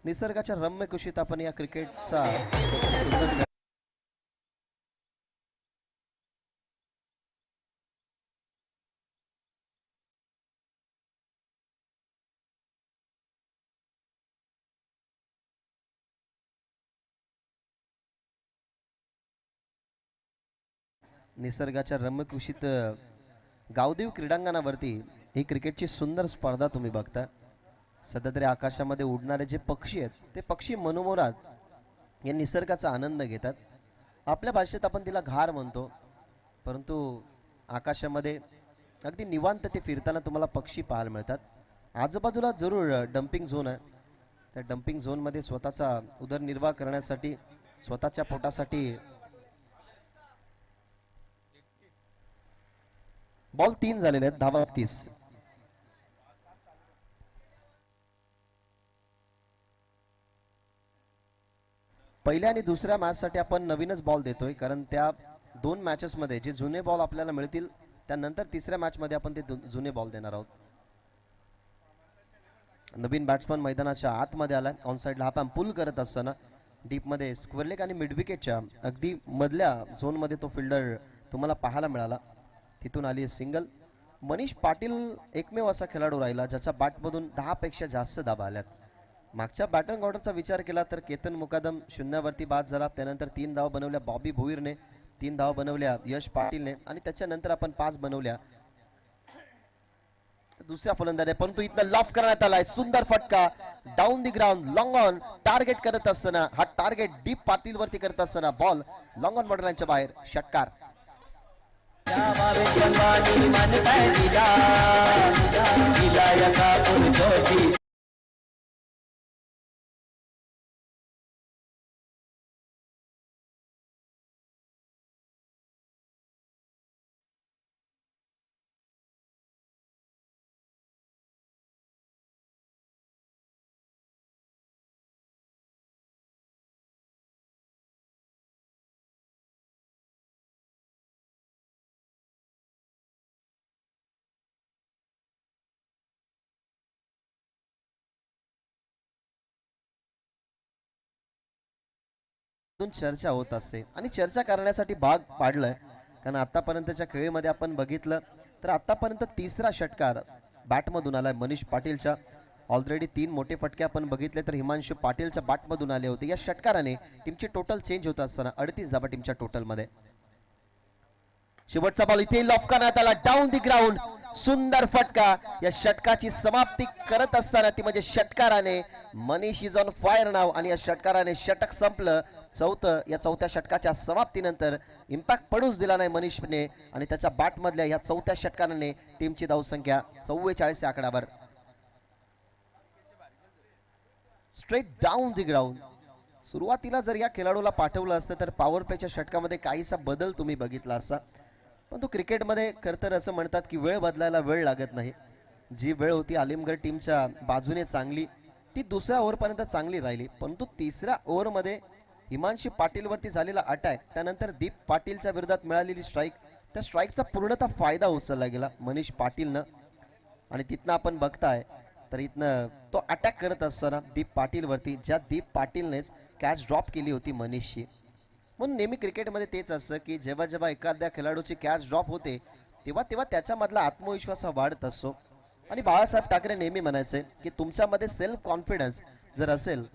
निसर्गाच्या रम्य कुशीत आपण या क्रिकेटचा निसर्गाच्या रम्य कुशीत गावदेव क्रीडांगणावरती ही क्रिकेटची सुंदर स्पर्धा तुम्ही बघता. सध्या तरी आकाशामध्ये उडणारे जे पक्षी आहेत ते पक्षी मनोमोरात या निसर्गाचा आनंद घेतात. आपल्या भाषेत आपण तिला घार म्हणतो, परंतु आकाशामध्ये अगदी निवांत ते फिरताना तुम्हाला पक्षी पाहायला मिळतात. आजूबाजूला जरूर डम्पिंग झोन आहे, त्या डम्पिंग झोनमध्ये स्वतःचा उदरनिर्वाह करण्यासाठी स्वतःच्या पोटासाठी बॉल 3 झालेले आहेत, धावा 30. पहिल्या आणि दुसऱ्या मॅचसाठी आपण नवीनच बॉल देतोय, कारण त्या 2 मॅचेसमध्ये जे जुने बॉल आपल्याला मिळतील त्यानंतर तिसऱ्या मॅचमध्ये आपण ते जुने बॉल देणार आहोत. नवीन बॅट्समन मैदानाच्या आतमध्ये आलाय. ऑन साईडला हा पॅम पुल करत असताना डीपमध्ये स्क्वेअर लेग आणि मिड विकेटच्या अगदी मधल्या झोनमध्ये तो फिल्डर तुम्हाला पाहायला मिळाला. तिथून आली सिंगल. मनीष पाटील एकमेव असा खेळाडू राहिला ज्याच्या बॅटमधून 10 पेक्षा जास्त धावा आल्यात. मागच्या बॅटिंग ऑर्डरचा विचार केला तर केतन मुकादम शून्यावरती बाद झाला, त्यानंतर 3 धावा बनवल्या बॉबी भोईरने, 3 धावा बनवल्या यश पाटीलने आणि त्याच्यानंतर आपण 5 बनवल्या दुसऱ्या फलंदाजाने. परंतु इथनं लॉफ करण्यात आलाय, सुंदर फटका down the ground long on target करत असताना, हा टार्गेट डीप पाटील वरती करत असताना बॉल लॉंग ऑन बॉर्डरच्या बाहेर. षटकार. चर्चा होत असते आणि चर्चा करण्यासाठी भाग पाडलाय, कारण आतापर्यंतच्या खेळीमध्ये आपण बघितलं तर आतापर्यंत तिसरा षटकार बॅटमधून आलाय मनीष पाटीलच्या. ऑलरेडी 3 मोठे फटके आपण बघितले तर हिमांशू पाटीलच्या बॅटमधून आले होते. या षटकाराने टीमची टोटल चेंज होत असताना 38 धावा टीमच्या टोटलमध्ये. शेवटचा बॉल इथे लॉफ करण्यात आला डाऊन दी ग्राउंड. सुंदर फटका. या षटकाची समाप्ती करत असताना ती म्हणजे षटकाराने मनीष इज ऑन फायर नाव आणि या षटकाराने षटक संपलं. या चौथ्या षटकाच्या समाप्तीनंतर इम्पॅक्ट पडूच दिला नाही मनीषने आणि त्याच्या बॅटमधल्या या चौथ्या षटकाराने टीमची धावसंख्या 44 या आकड्यावर. Straight down the ground. सुरुवातीला जर या खेळाडूला पाठवलं असतं तर पॉवर प्लेच्या षटकामध्ये काहीसा बदल तुम्ही बघितला असता, पण तो क्रिकेटमध्ये खरं तर असं म्हणतात की वेळ बदलायला वेळ लागत नाही. जी वेळ होती आलिमगड टीमच्या बाजूने चांगली, ती दुसऱ्या ओव्हरपर्यंत चांगली राहिली, परंतु तिसऱ्या ओव्हरमध्ये हिमांशू पाटीलवरती झालेला अटॅक, त्यानंतर दीप पाटीलच्या विरोधात मिळालेली स्ट्राईक, त्या स्ट्राईकचा पूर्णतः फायदा उचलला गेला मनीष पाटीलनं. आणि तिथनं आपण बघताय तर इथनं तो अटॅक करत असताना दीप पाटीलवरती, ज्या दीप पाटीलनेच कॅच ड्रॉप केली होती मनीषची. म्हणून नेहमी क्रिकेटमध्ये तेच असतं की जेव्हा जेव्हा एखाद्या खेळाडूची कॅच ड्रॉप होते तेव्हा तेव्हा त्याच्यामधला आत्मविश्वास हा वाढत असतो. आणि बाळासाहेब ठाकरे नेहमी म्हणायचे की तुमच्यामध्ये सेल्फ कॉन्फिडन्स जर असेल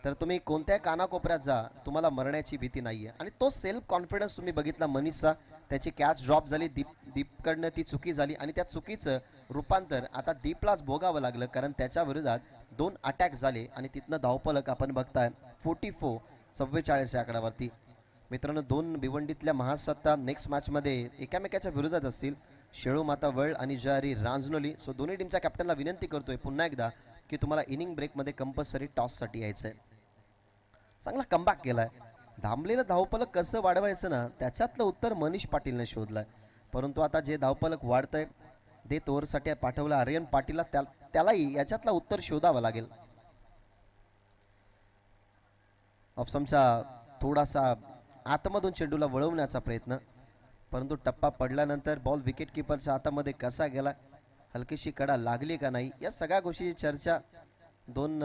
तर तुम्ही कोणत्या कानाकोपऱ्यात जा, तुम्हाला मरण्याची भीती नाहीये. आणि तो सेल्फ कॉन्फिडन्स तुम्ही बघितला मनीषचा. त्याची कॅच ड्रॉप झाली, दीपकडनं ती चुकी झाली आणि त्या चुकीचं रूपांतर आता दीपलाच भोगावं लागलं, कारण त्याच्या विरोधात 2 अटॅक झाले आणि तिथनं धावफलक आपण बघताय 44-44 या आकड्यावरती. मित्रांनो, 2 भिवंडीतल्या महासत्ता नेक्स्ट मॅचमध्ये एकामेकाच्या विरोधात असतील. शेळू माता वर्ल्ड आणि जयारी रांजनोली. सो दोन्ही टीमच्या कॅप्टनला विनंती करतोय पुन्हा एकदा की तुम्हाला इनिंग ब्रेकमध्ये कंपल्सरी टॉससाठी यायचं आहे. चांगला कमबॅक केलाय. थांबलेलं धावफलक कसं वाढवायचं ना, त्याच्यातलं उत्तर मनीष पाटीलने शोधलंय. परंतु आता जे धावफलक वाढतंय ते तोरसाठी पाठवलं आर्यन पाटीलला, त्यालाही याच्यातलं उत्तर शोधावं लागेल. ऑप्शनचा थोडासा आतमधून चेंडूला वळवण्याचा प्रयत्न, परंतु टप्पा पडल्यानंतर बॉल विकेट किपरच्या हातामध्ये कसा गेला, हलकीशी कडा लागली का नाही, या सगळ्या गोष्टीची चर्चा 2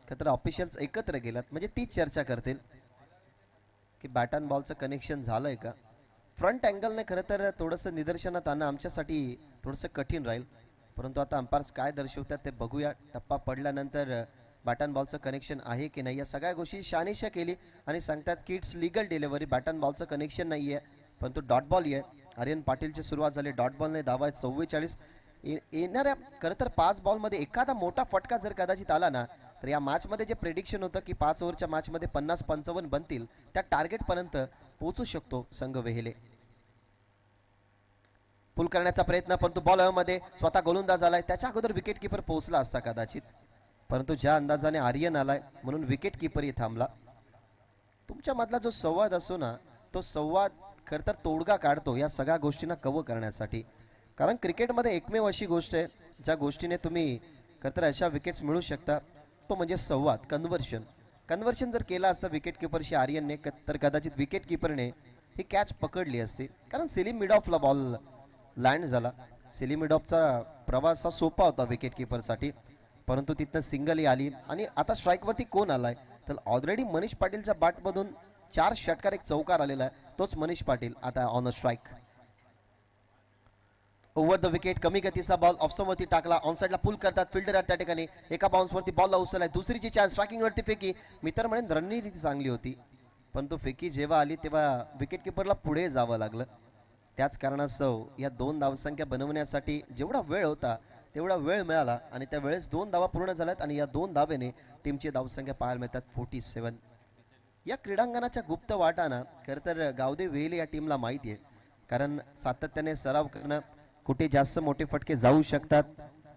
खतर ऑफिशियल्स एकत्र गेलात म्हणजे तीच चर्चा करतील की बॅट अँड बॉलचं कनेक्शन झालंय का. फ्रंट अँगलने खरं तर थोडंसं निदर्शनात आणणं आमच्यासाठी थोडंसं कठीण राहील, परंतु आता अंपायर्स काय दर्शवतात ते बघूया. टप्पा पडल्यानंतर बॅट अँड बॉलचं कनेक्शन आहे की नाही, या सगळ्या गोष्टी शहानिशा केली आणि सांगतात की it's legal delivery. Bat and बॉलचं कनेक्शन नाही आहे, परंतु डॉट बॉल आहे. आर्यन पाटीलची सुरुवात झाली डॉट बॉलने. धावा 44. येणाऱ्या खरं तर 5 बॉलमध्ये एखादा मोठा फटका जर कदाचित आला ना, तर या मॅचमध्ये जे प्रेडिक्शन होतं की 5 ओव्हरच्या मॅचमध्ये 50-55 बनतील, त्या टार्गेटपर्यंत पोहोचू शकतो संघ वेहेले. पुल करण्याचा प्रयत्न, परंतु बॉल मध्ये स्वतः गोलंदाज आलाय. त्याच्या अगोदर विकेट किपर पोहोचला असता कदाचित, परंतु ज्या अंदाजाने आर्यन आलाय म्हणून विकेट किपरही थांबला. तुमच्या मधला जो संवाद असतो ना, तो संवाद खरं तर तोडगा काढतो या सगळ्या गोष्टींना कव्हर करण्यासाठी. कारण क्रिकेटमध्ये एकमेव अशी गोष्ट आहे ज्या गोष्टीने तुम्ही खरं तर अशा विकेट्स मिळू शकता, तो म्हणजे संवाद, कन्व्हर्शन जर केला असतं विकेट किपरशी आर्यनने, तर कदाचित विकेट किपरने ही कॅच पकडली असती. कारण सेलिम मिडॉफला बॉल लँड झाला. सेलिम मिडॉफचा प्रवास हा सोपा होता विकेट किपरसाठी, परंतु तिथनं सिंगल आली. आणि आता स्ट्राईकवरती कोण आलाय, तर ऑलरेडी मनीष पाटीलच्या बॅटमधून 4 षटकार 1 चौकार आलेला आहे. तोच मनीष पाटील आता on a strike. Over the wicket, कमी गतीचा बॉल ऑफस्टमवरती टाकला. ऑन साईडला पुल करतात फिल्डर त्या ठिकाणी. एका बाउन्सवरती बॉलला उचललाय. दुसरीची चान्स, स्ट्रायकिंगवरती फेकी. मित्र म्हणेन रणनीती चांगली होती, परंतु फेकी जेव्हा आली तेव्हा विकेट किपरला पुढे जावं लागलं. त्याच कारणास्तव या 2 धावसंख्या बनवण्यासाठी जेवढा वेळ होता तेवढा वेळ मिळाला आणि त्या वेळेस 2 धावा पूर्ण झाल्यात आणि या 2 धावेने टीमची धावसंख्या पाहायला मिळतात 47. या क्रीडांगणाच्या गुप्त वाटाना खरं तर गावदेव वेहेले या टीमला माहिती आहे, कारण सातत्याने सराव करणं, कुठे जास्त मोठे फटके जाऊ शकतात,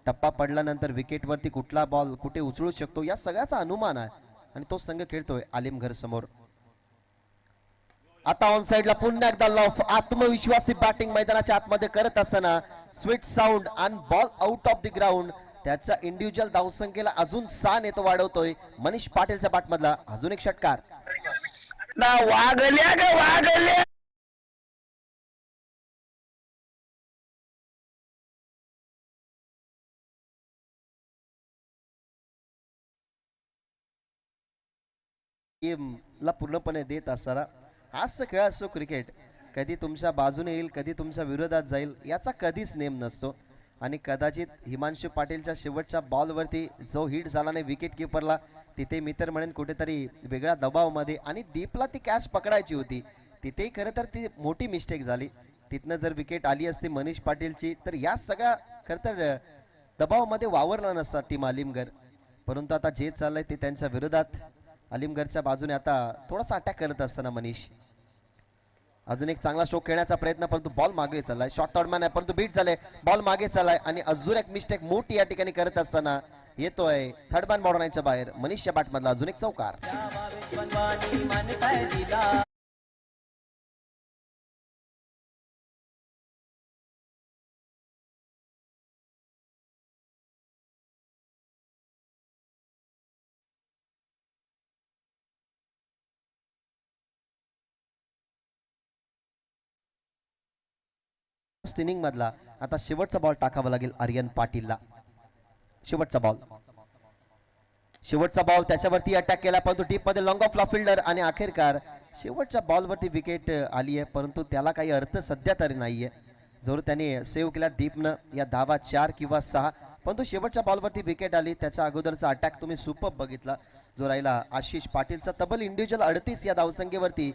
टप्पा पडल्यानंतर विकेटवरती कुठला बॉल कुठे उचलू शकतो, या सगळ्याचा अनुमान आहे आणि तो संघ खेळतोय आलिमघर समोर. आता ऑन साइडला पुन्हा एकदा लॉफ, आत्मविश्वासी बॅटिंग मैदानाच्या आतमध्ये करत असताना स्वीट साऊंड आणि ball out of the ground. त्याच्या इंडिव्हिज्युअल धावसंख्येला अजून 6 नेतो वाढवतोय मनीष पाटीलच्या बॅटमधला. अजून एक षटकार. ला पूर्णपणे देत असताना हाच खेळ असतो क्रिकेट. कधी तुमच्या बाजूने येईल, कधी तुमच्या विरोधात जाईल, याचा कधीच नेम नसतो. आणि कदाचित हिमांशू पाटीलच्या शेवटच्या बॉलवरती जो हिट झाला नाही विकेट किपरला, तिथे मित्र म्हणेन कुठेतरी वेगळ्या दबावामध्ये आणि दीपला ती कॅच पकडायची होती, तिथेही खरं तर ती मोठी मिस्टेक झाली. तिथनं जर विकेट आली असती मनीष पाटीलची, तर या सगळ्या खरं तर दबावामध्ये वावरला नसता टीम आलिमगड. परंतु आता जे चाललंय ते त्यांच्या विरोधात. आलिमगडच्या बाजूने आता थोडासा अटॅक करत असताना मनीष अजून एक चांगला स्ट्रोक खेळण्याचा प्रयत्न, परंतु बॉल मागे चाललाय. शॉर्ट थर्डमॅन आहे परंतु बीट झाले, बॉल मागे चाललाय आणि अजून एक मिस्टेक मोठी या ठिकाणी करत असताना येतोय थर्डमॅन बॉर्डरच्या बाहेर. मनीषच्या बॅटमधला अजून एक चौकार. इनिंग मधला आता शेवटचा बॉल टाकावा लागेल आर्यन पाटीलला. शेवटचा बॉल त्याच्यावरती अटॅक केला, परंतु डीप मध्ये लॉंग ऑफ ला फिल्डर आणि अखेरकार शेवटच्या बॉलवरती विकेट आली आहे, परंतु त्याला काही अर्थ सध्या तरी नाहीये. जरूर त्याने सेव्ह केला दीपनं या धावा 4 किंवा 6, परंतु शेवटच्या बॉलवरती विकेट आली. त्याच्या अगोदरचा अटॅक तुम्ही सुपर बघितला. जो राहिला आशिष पाटीलचा तब्बल इंडिव्हिज्युअल 38 या धावसंख्येवरती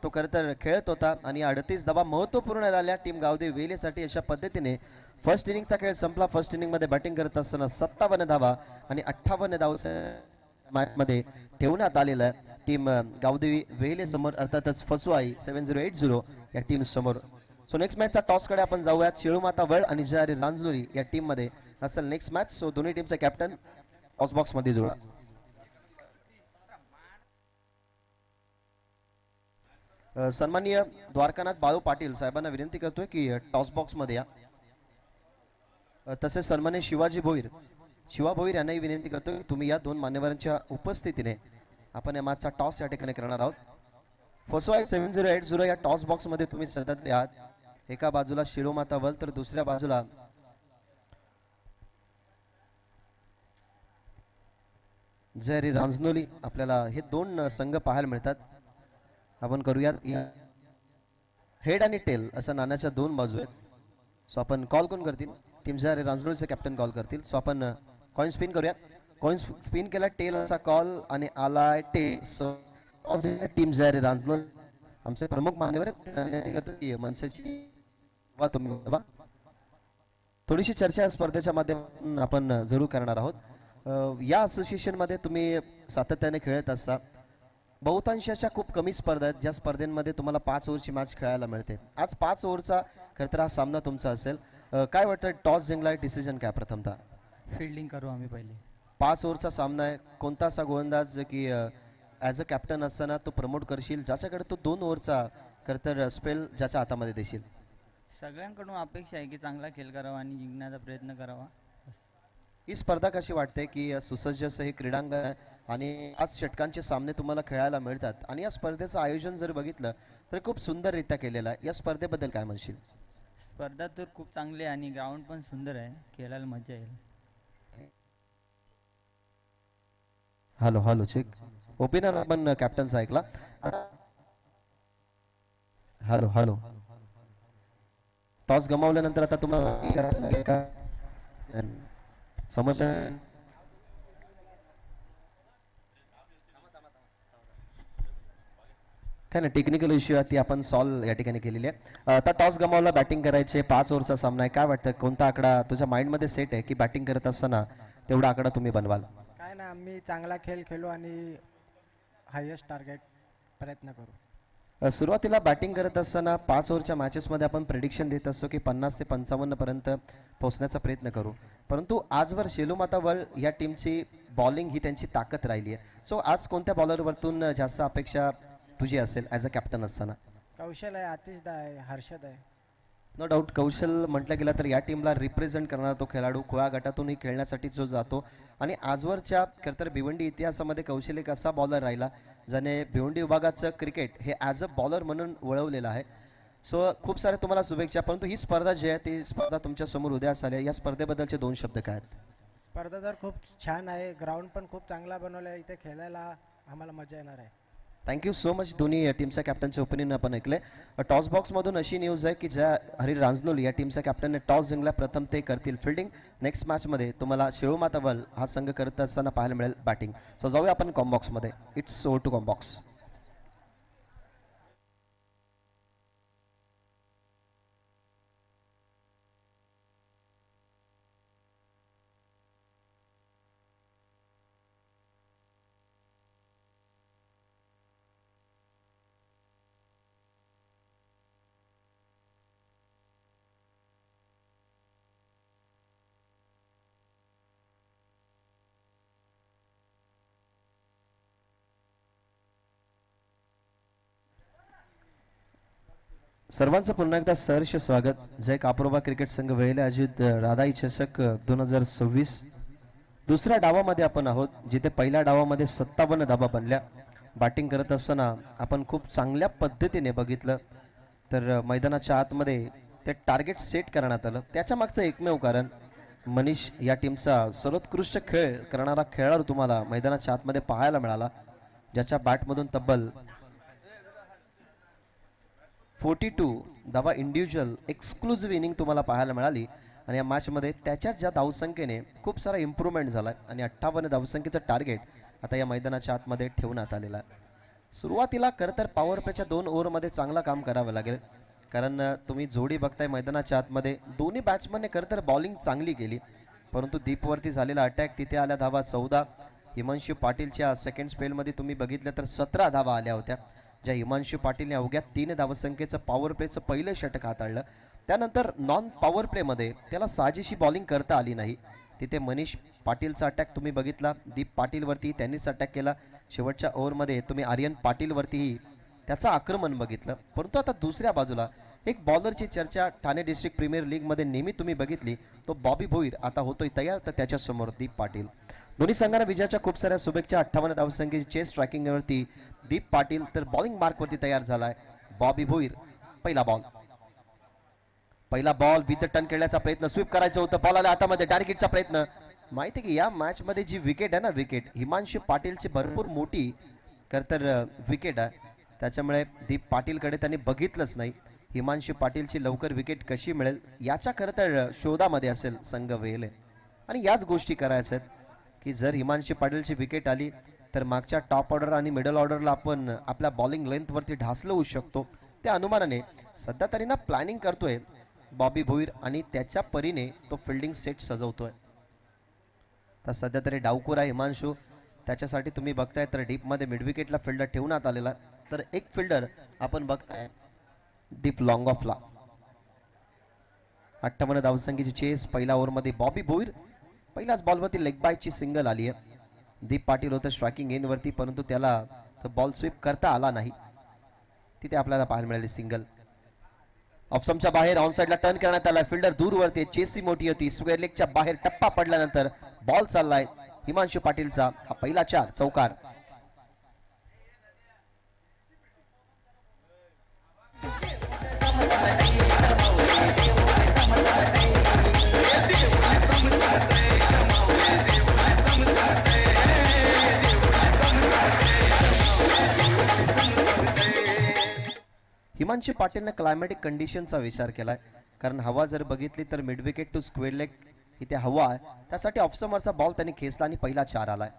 तो खरं तर खेळत होता आणि 38 धावा महत्त्वपूर्ण राहिल्या टीम गावदेवी वेलेसाठी. अशा पद्धतीने फर्स्ट इनिंगचा खेळ संपला. फर्स्ट इनिंगमध्ये बॅटिंग करत असताना 57 धावा आणि 58 धाव मॅचमध्ये ठेवण्यात आलेलं आहे टीम गावदेवी वेले समोर, अर्थातच फसवाई 7080 या टीम समोर. सो नेक्स्ट मॅचचा टॉसकडे आपण जाऊयात. शेळूमाता वळ आणि जयारी रांजनोली या टीम मध्ये असेल नेक्स्ट मॅच. सो दोन्ही टीमचा कॅप्टन टॉस बॉक्स मध्ये जोडा. सन्माननीय द्वारकानाथ बाळू पाटील साहेबांना विनंती करतोय की टॉस बॉक्स मध्ये या. तसेच सन्माननीय शिवाजी भोईर यांनाही विनंती करतो की तुम्ही या दोन मान्यवरांच्या उपस्थितीने आपण या मॅचचा टॉस या ठिकाणी करणार आहोत. फसवाई 7080 या टॉस बॉक्स मध्ये तुम्ही सतत आहात. एका बाजूला शिरोमाता वल तर दुसऱ्या बाजूला जयरी रांजनोली. आपल्याला हे दोन संघ पाहायला मिळतात. आपण करूयात हेड आणि टेल असं नाण्याच्या दोन बाजू आहेत. सो आपण कॉल कोण करतील? टीम जयरी रांजनोलीचे कॅप्टन कॉल करतील. सो आपण कॉइन स्पिन करूयात. कॉइन स्पिन केला टेल असा कॉल आणि आलाय टेल. सो टीम जयरी रांजनोली आमचे प्रमुख मान्यवर की मनसेची वा तुम्ही थोडीशी चर्चा स्पर्धेच्या माध्यमातून आपण जरूर करणार आहोत. या असोसिएशन मध्ये तुम्ही सातत्याने खेळत असता. बहुतांश अशा खूप कमी स्पर्धा आहेत ज्या स्पर्धेमध्ये तुम्हाला 5 ओव्हरची मॅच खेळायला मिळते. आज 5 ओव्हरचा खरं तर हा सामना तुमचा असेल. काय वाटतं टॉस जिंकला डिसिजन काय प्रथमतः? फिल्डिंग करू आम्ही पहिले. 5 ओव्हरचा सामना आहे. कोणता असा गोलंदाज की ॲज अ कॅप्टन असताना तो प्रमोट करशील ज्याच्याकडे तो 2 ओव्हरचा खरं तर स्पेल ज्याच्या हातामध्ये देशील? सगळ्यांकडून अपेक्षा आहे की चांगला खेळ करावा आणि जिंकण्याचा प्रयत्न करावा. ही स्पर्धा कशी वाटते की सुसज्ज असं हे क्रीडांगण आहे आणि 5 षटकांचे सामने तुम्हाला खेळायला मिळतात आणि या स्पर्धेचं आयोजन जर बघितलं तर खूप सुंदररित्या केलेलं आहे. या स्पर्धेबद्दल काय म्हणशील? स्पर्धा तर खूप चांगली आहे आणि ग्राउंड पण सुंदर आहे. खेळायला मजा येईल. हॅलो चेक ओपनर आपण कॅप्टनचा ऐकला. हॅलो टॉस गमावल्यानंतर आता तुम्हाला समज काय ना टेक्निकल इश्यू आहे ती आपण सॉल्व्ह या ठिकाणी केलेली आहे. आता टॉस गमावला, बॅटिंग करायचे, 5 ओव्हरचा सामना आहे. काय वाटतं कोणता आकडा तुझ्या माइंडमध्ये सेट आहे की बॅटिंग करत असताना तेवढा आकडा तुम्ही बनवाल? काय ना आम्ही चांगला खेळ खेळू आणि हायेस्ट टार्गेट प्रयत्न करू. सुरुवातीला बॅटिंग करत असताना 5 ओव्हरच्या मॅचेसमध्ये आपण प्रेडिक्शन देत असतो की 50 ते 55 पर्यंत पोहोचण्याचा प्रयत्न करू. परंतु आजवर शेलूमाता वर्ल्ड या टीमची बॉलिंग ही त्यांची ताकद राहिली आहे. सो आज कोणत्या बॉलरवरतून जास्त अपेक्षा तुझी असेल ॲज अ कॅप्टन असताना? कौशल आहे, आतिशदा आहे, हर्षद आहे. नो डाऊट कौशल म्हटलं गेलं तर या टीमला रिप्रेझेंट करणारा तो खेळाडू खुळा गटातूनही खेळण्यासाठी जो जातो आणि आजवरच्या खरं तर भिवंडी इतिहासामध्ये कौशल एक असा बॉलर राहिला ज्याने भिवंडी विभागाचं क्रिकेट हे ॲज अ बॉलर म्हणून वळवलेलं आहे. सो खूप सारे तुम्हाला शुभेच्छा. परंतु ही स्पर्धा जी आहे ती स्पर्धा तुमच्या समोर उद्यास आली आहे. या स्पर्धेबद्दलचे 2 शब्द काय आहेत? स्पर्धा तर खूप छान आहे. ग्राउंड पण खूप चांगला बनवला आहे. इथे खेळायला आम्हाला मजा येणार आहे. Thank you so much. दोन्ही टीमच्या कॅप्टनचे ओपिनियन आपण ऐकले. टॉस बॉक्समधून अशी न्यूज आहे की ज्या हरी रांजनोली या टीमच्या कॅप्टनने टॉस जिंकला, प्रथम ते करतील फिल्डिंग. नेक्स्ट मॅचमध्ये तुम्हाला शेळूमाता वल हा संघ करत असताना पाहायला मिळेल बॅटिंग. सो जाऊया आपण कॉम्बॉक्समध्ये. It's over to comm box. सर्वांचं पुन्हा एकदा सहर्ष स्वागत. जय कापरोबा क्रिकेट संघ वेळेले अजित राधाई चषक 2026 दुसऱ्या डावामध्ये आपण आहोत, जिथे पहिल्या डावामध्ये 57 धाबा बनल्या. बॅटिंग करत असताना आपण खूप चांगल्या पद्धतीने बघितलं तर मैदानाच्या आतमध्ये ते टार्गेट सेट करण्यात आलं. त्याच्या मागचं एकमेव कारण मनीष या टीमचा सर्वोत्कृष्ट खेळ करणारा खेळाडू तुम्हाला मैदानाच्या आतमध्ये पाहायला मिळाला, ज्याच्या बॅटमधून तब्बल 42 धावा इंडिव्हिज्युअल एक्सक्लुझिव्ह इनिंग तुम्हाला पाहायला मिळाली. आणि या मॅचमध्ये त्याच्याच ज्या धावसंख्येने खूप सारा इम्प्रूव्हमेंट झाला आणि 58 धावसंख्येचं टार्गेट आता या मैदानाच्या आतमध्ये ठेवण्यात आलेला आहे. सुरुवातीला खरं तर पॉवर प्लेच्या 2 ओव्हरमध्ये चांगलं काम करावं लागेल, कारण तुम्ही जोडी बघताय मैदानाच्या आतमध्ये दोन्ही बॅट्समनने खरं तर बॉलिंग चांगली केली, परंतु दीपवरती झालेला अटॅक तिथे आल्या धावा 14. हिमांशू पाटीलच्या सेकंड स्पेलमध्ये तुम्ही बघितलं तर 17 धावा आल्या होत्या, ज्या हिमांशू पाटीलने अवघ्या 3 धावसंख्येचं पॉवर प्लेचं पहिलं षटक हाताळलं. त्यानंतर नॉन पॉवर प्लेमध्ये त्याला साजेशी बॉलिंग करता आली नाही. तिथे मनीष पाटीलचा अटॅक तुम्ही बघितला, दीप पाटीलवरती त्यांनीच अटॅक केला. शेवटच्या ओव्हरमध्ये तुम्ही आर्यन पाटीलवरतीही त्याचं आक्रमण बघितलं. परंतु आता दुसऱ्या बाजूला एक बॉलरची चर्चा ठाणे डिस्ट्रिक्ट प्रीमियर लीगमध्ये नेहमी तुम्ही बघितली, तो बॉबी भोईर आता होतोय तयार, तर त्याच्यासमोर दीप पाटील. दोन्ही संघांना विजयाच्या खूप साऱ्या शुभेच्छा. 58 धावसंख्येची चेस स्ट्रायकिंगवरती दीप पाटील, तर बॉलिंग मार्कवरती तयार झालाय बॉबी भोईर. पहिला बॉल विथ द टर्न खेळण्याचा प्रयत्न, स्वीप करायचं होतं, बॉल आला हातामध्ये, डायरेक्ट हिटचा प्रयत्न. माहिती आहे की या मॅचमध्ये जी विकेट आहे ना, विकेट हिमांशू पाटीलची भरपूर मोठी तर विकेट आहे, त्याच्यामुळे दीप पाटीलकडे त्यांनी बघितलंच नाही. हिमांशू पाटीलची लवकर विकेट कशी मिळेल याच्या खरं तर शोधामध्ये असेल संघ वेले, आणि याच गोष्टी करायच्या आहेत की जर हिमांशू पाटीलची विकेट आली तर मागच्या टॉप ऑर्डर आणि मिडल ऑर्डरला आपण आपल्या बॉलिंग लेंथवरती ढासलं होऊ शकतो. त्या अनुमानाने सध्या तरी ना प्लॅनिंग करतोय बॉबी भोईर, आणि त्याच्या परीने तो फिल्डिंग सेट सजवतोय. तर सध्या तरी डावखोर आहे हिमांशू, त्याच्यासाठी तुम्ही बघताय तर डीपमध्ये मिड विकेटला फिल्डर ठेवण्यात आलेला, तर एक फिल्डर आपण बघताय डीप लॉंग ऑफला. 58 धावसंख्येची चेस. पहिल्या ओव्हरमध्ये बॉबी भोईर पहिल्याच बॉलवरती लेग बायची सिंगल आली आहे. दीप पाटील होतं स्ट्रायकिंग एंडवरती, परंतु त्याला तो बॉल स्वीप करता आला नाही. तिथे आपल्याला पाहायला मिळाली सिंगल. ऑफस्टंपच्या बाहेर ऑन साइडला टर्न करण्यात आला, फिल्डर दूरवरती, चेसी मोठी होती, स्क्वेअर लेगच्या बाहेर टप्पा पडल्यानंतर बॉल चाललाय हिमांशू पाटीलचा. हा पहिला 4 चौकार. हिमांशू पाटीलने क्लायमॅटिक कंडिशनचा विचार केलाय, कारण हवा जर बघितली तर mid wicket to square leg इथे हवा आहे, त्यासाठी ऑफसमरचा बॉल त्यांनी खेचला आणि पहिला 4 आलाय.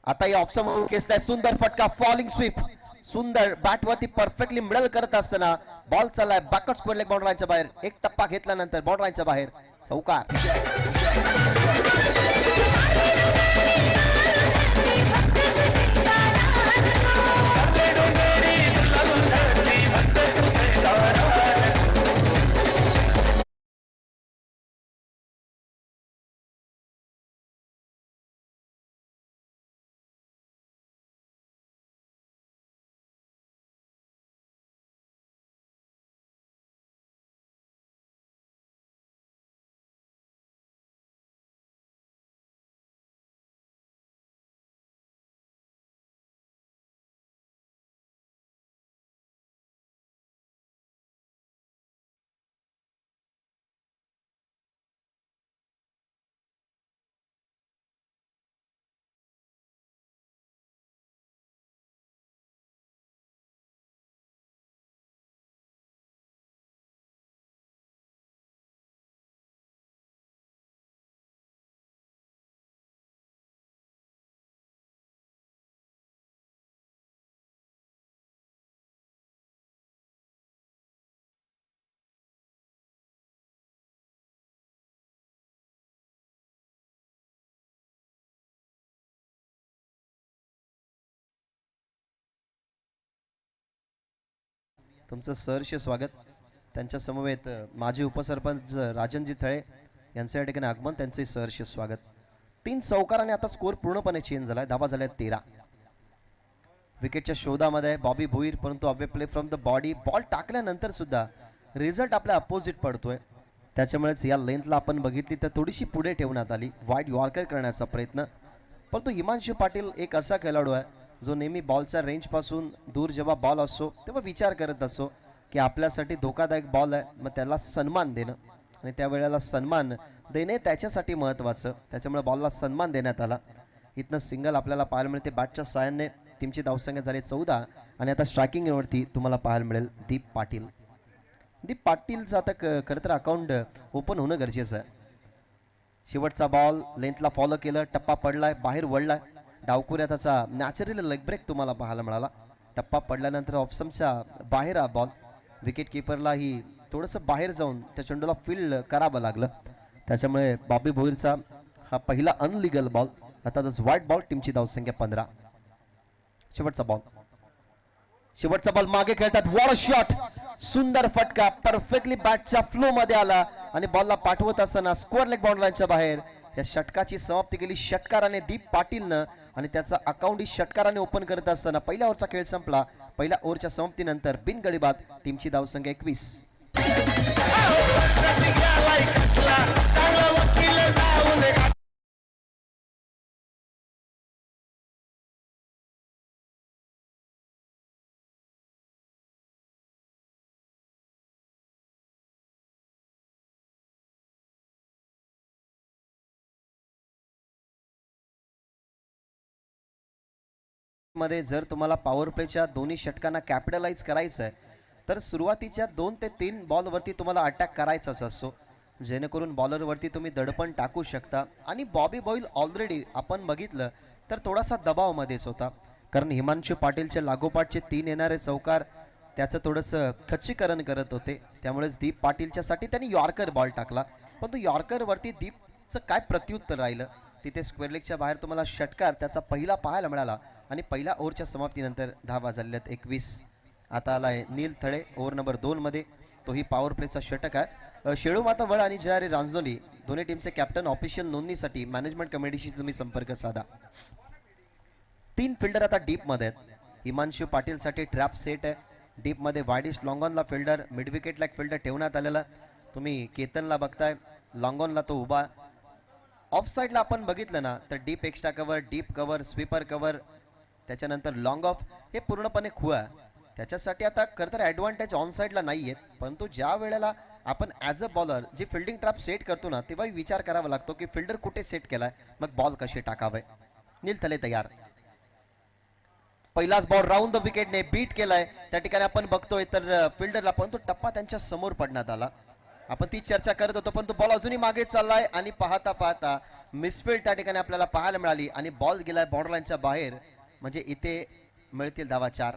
आता या ऑफसमर खेचलाय, सुंदर फटका, फॉलिंग स्वीप, सुंदर बॅटवरती परफेक्टली मिडल करत असताना बॉल चाललाय बॅकवर्ड स्क्वेअर लेग बाउंड्री लाईनच्या बाहेर. एक टप्पा घेतल्यानंतर बाउंड्री लाईनच्या बाहेर चौकार. तुमचं सहर्ष स्वागत. त्यांच्या समवेत माजी उपसरपंच राजनजी थळे यांचं या ठिकाणी आगमन, त्यांचे सहर्ष स्वागत. 3 चौकार आणि आता स्कोर पूर्णपणे चेंज झालाय. धावा झाल्या 13. विकेटच्या शोधामध्ये बॉबी भोईर, परंतु away play from the body, ball टाकल्यानंतर सुद्धा रिझल्ट आपल्या अपोजिट पडतोय. त्याच्यामुळेच या लेंथला आपण बघितली तर थोडीशी पुढे ठेवण्यात आली, वाईड यॉर्कर करण्याचा प्रयत्न. परंतु हिमांशू पाटील एक असा खेळाडू आहे जो नेहमी बॉलच्या रेंजपासून दूर जेव्हा बॉल असतो तेव्हा विचार करत असतो की आपल्यासाठी धोकादायक बॉल आहे, मग त्याला सन्मान देणं, आणि त्यावेळेला सन्मान देणे त्याच्यासाठी महत्त्वाचं. त्याच्यामुळे बॉलला सन्मान देण्यात आला. इथनं सिंगल आपल्याला पाहायला मिळते बॅटच्या साहाय्याने. टीमची धावसंख्या झाली 14, आणि आता स्ट्रायकिंगवरती तुम्हाला पाहायला मिळेल दीप पाटील. दीप पाटीलचं आता खरं तर अकाउंट ओपन होणं गरजेचं आहे. शेवटचा बॉल लेंथला फॉलो केलं, टप्पा पडलाय, बाहेर वळलाय, डावकुऱ्या त्याचा नॅचरल लेग ब्रेक तुम्हाला पाहायला मिळाला. टप्पा पडल्यानंतर ऑफस्टमच्या बाहेर हा बॉल. विकेट किपरलाही थोडंसं बाहेर जाऊन त्या चेंडूला फील्ड करावं लागलं. त्याच्यामुळे बॉबी भोईरचा हा पहिला अनलिगल बॉल. आता जस व्हाईट बॉल. टीमची धावसंख्या 15. शेवटचा बॉल मागे खेळतात. वॉल शॉट, सुंदर फटका, परफेक्टली बॅटच्या फ्लो मध्ये आला आणि बॉलला पाठवत असताना स्क्वेअर लेग बाउंड्रीच्या बाहेर. या षटकाची समाप्ती केली षटकाराने दीप पाटीलनं आणि त्याचा अकाउंट ही षटकाराने ओपन करत असताना पहिल्या ओव्हरचा खेळ संपला. पहिल्या ओव्हरच्या समाप्तीनंतर बिनगडी बाद. टीमची धावसंख्या 21. मध्ये जर तुम्हाला पॉवर प्लेच्या दोन्ही षटकांना कॅपिटलाइज करायचं आहे तर सुरुवातीच्या 2 ते 3 बॉलवरती तुम्हाला अटॅक करायचाच असतो, जेणेकरून बॉलरवरती तुम्ही दडपण टाकू शकता. आणि बॉबी बॉईल ऑलरेडी आपण बघितलं तर थोडासा दबावमध्येच होता, कारण हिमांशू पाटीलचे लागोपाठचे 3 येणारे चौकार त्याचं थोडंसं खच्चीकरण करत होते. त्यामुळेच दीप पाटीलच्यासाठी त्यांनी यॉर्कर बॉल टाकला, पण तो यॉर्करवरती दीपचं काय प्रत्युत्तर राहिलं. तिथे स्क्वेअर लेगच्या बाहेर तुम्हाला षटकार त्याचा पहिला पाहायला मिळाला आणि पहिल्या ओव्हरच्या समाप्तीनंतर धावा झालेल्यात 21. आता आला आहे नील थळे ओव्हर नंबर 2 मध्ये. तोही पॉवर प्लेचा षटक आहे. शेळू माता वळ आणि जयारी रांजनोली दोन्ही टीमचे कॅप्टन. ऑफिशियल नोंदणीसाठी मॅनेजमेंट कमिटीशी तुम्ही संपर्क साधा. 3 फिल्डर आता डीप मध्ये आहेत. हिमांशू पाटीलसाठी ट्रॅप सेट आहे. डीप मध्ये वायडिश लॉंगॉनला फिल्डर, मिड विकेटला एक फिल्डर ठेवण्यात आलेला. तुम्ही केतनला बघताय, लॉंगॉनला तो उभा. ऑफ साईडला आपण बघितलं ना तर deep extra cover, deep cover, sweeper cover, त्याच्यानंतर लॉंग ऑफ हे पूर्णपणे खुआ. त्याच्यासाठी आता खरं तर ॲडव्हान्टेज ऑन साईडला नाही आहेत, परंतु ज्या वेळेला आपण ॲज अ बॉलर जी फिल्डिंग ट्रॅप सेट करतो ना तेव्हा विचार करावा लागतो की फिल्डर कुठे सेट केलाय, मग बॉल कसे टाकावे. नील थले तयार. पहिलाच बॉल राऊंड द विकेटने बीट केलाय. त्या ठिकाणी आपण बघतोय तर फिल्डरला, परंतु टप्पा त्यांच्या समोर पडण्यात आला. आपण ती चर्चा करत होतो, पण तो बॉल अजूनही मागे चाललाय आणि पाहता पाहता मिसफील्ड त्या ठिकाणी आपल्याला पाहायला मिळाली आणि बॉल गेलाय बॉर्डर लाईनच्या बाहेर. म्हणजे इथे मिळतील धावा 4.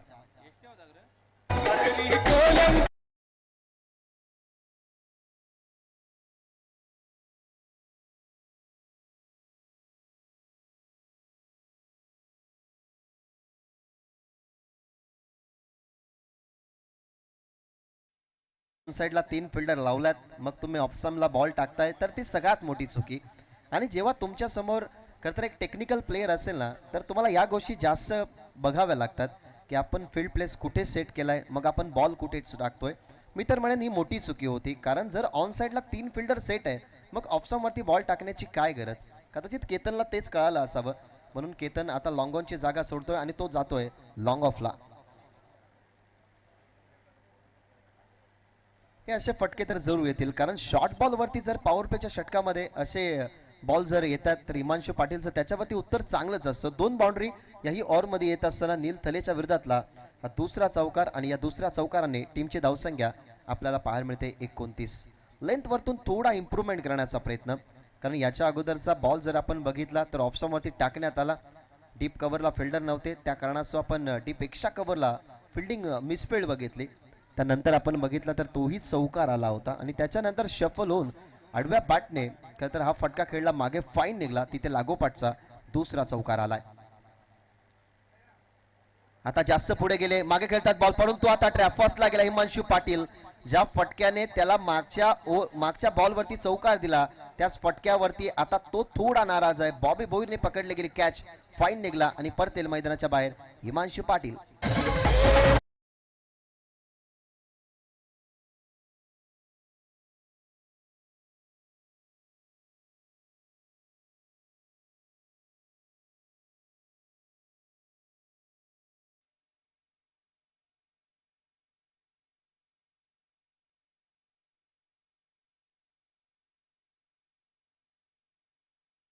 साईडला 3 फिल्डर लावल्यात, मग तुम्ही ऑफसमला बॉल टाकताय तर ती सगळ्यात मोठी चुकी. आणि जेव्हा तुमच्या समोर खरं तर एक टेक्निकल प्लेयर असेल ना तर तुम्हाला या गोष्टी जास्त बघाव्या लागतात की आपण फील्ड प्लेस कुठे सेट केलाय, मग आपण बॉल कुठे टाकतोय. मी तर म्हणेन ही मोठी चुकी होती, कारण जर ऑन साईडला 3 फिल्डर सेट आहे मग ऑफस्टमवरती बॉल टाकण्याची काय गरज. कदाचित केतनला तेच कळालं असावं, म्हणून केतन आता लॉंगॉनची जागा सोडतोय आणि तो जातोय लॉंग ऑफला. हे असे फटके तर जरूर येतील, कारण शॉर्ट बॉलवरती जर पॉवर प्लेच्या षटकामध्ये असे बॉल जर येतात तर हिमांशू पाटीलचं त्याच्यावरती उत्तर चांगलंच असतं. 2 बाउंड्री याही ओव्हरमध्ये येत असताना नील थलेच्या विरोधातला हा दुसरा चौकार आणि या दुसऱ्या चौकाराने टीमची धावसंख्या आपल्याला पाहायला मिळते 29. लेंथवरतून थोडा इम्प्रूव्हमेंट करण्याचा प्रयत्न, कारण याच्या अगोदरचा बॉल जर आपण बघितला तर ऑफस्टमवरती टाकण्यात आला. डीप कव्हरला फिल्डर नव्हते, त्या कारणास्तव आपण डीप एक्स्ट्रा कव्हरला फिल्डिंग मिसफील्ड बघितली. त्यानंतर आपण बघितलं तर तोही चौकार आला होता आणि त्याच्यानंतर शफल होऊन आडव्या बॅटने खरं तर हा फटका खेळला, मागे फाईन निघला, तिथे लागोपाठचा दुसरा चौकार आलाय. आता जास्त पुढे गेले, मागे खेळतात बॉल पडून तो आता ट्रॅप फर्स्टला गेला हिमांशू पाटील. ज्या फटक्याने त्याला मागच्या बॉलवरती चौकार दिला त्याच फटक्यावरती आता तो थोडा नाराज आहे. बॉबी भोईरने पकडली गेली कॅच, फाईन निघला आणि परतेल मैदानाच्या बाहेर हिमांशू पाटील.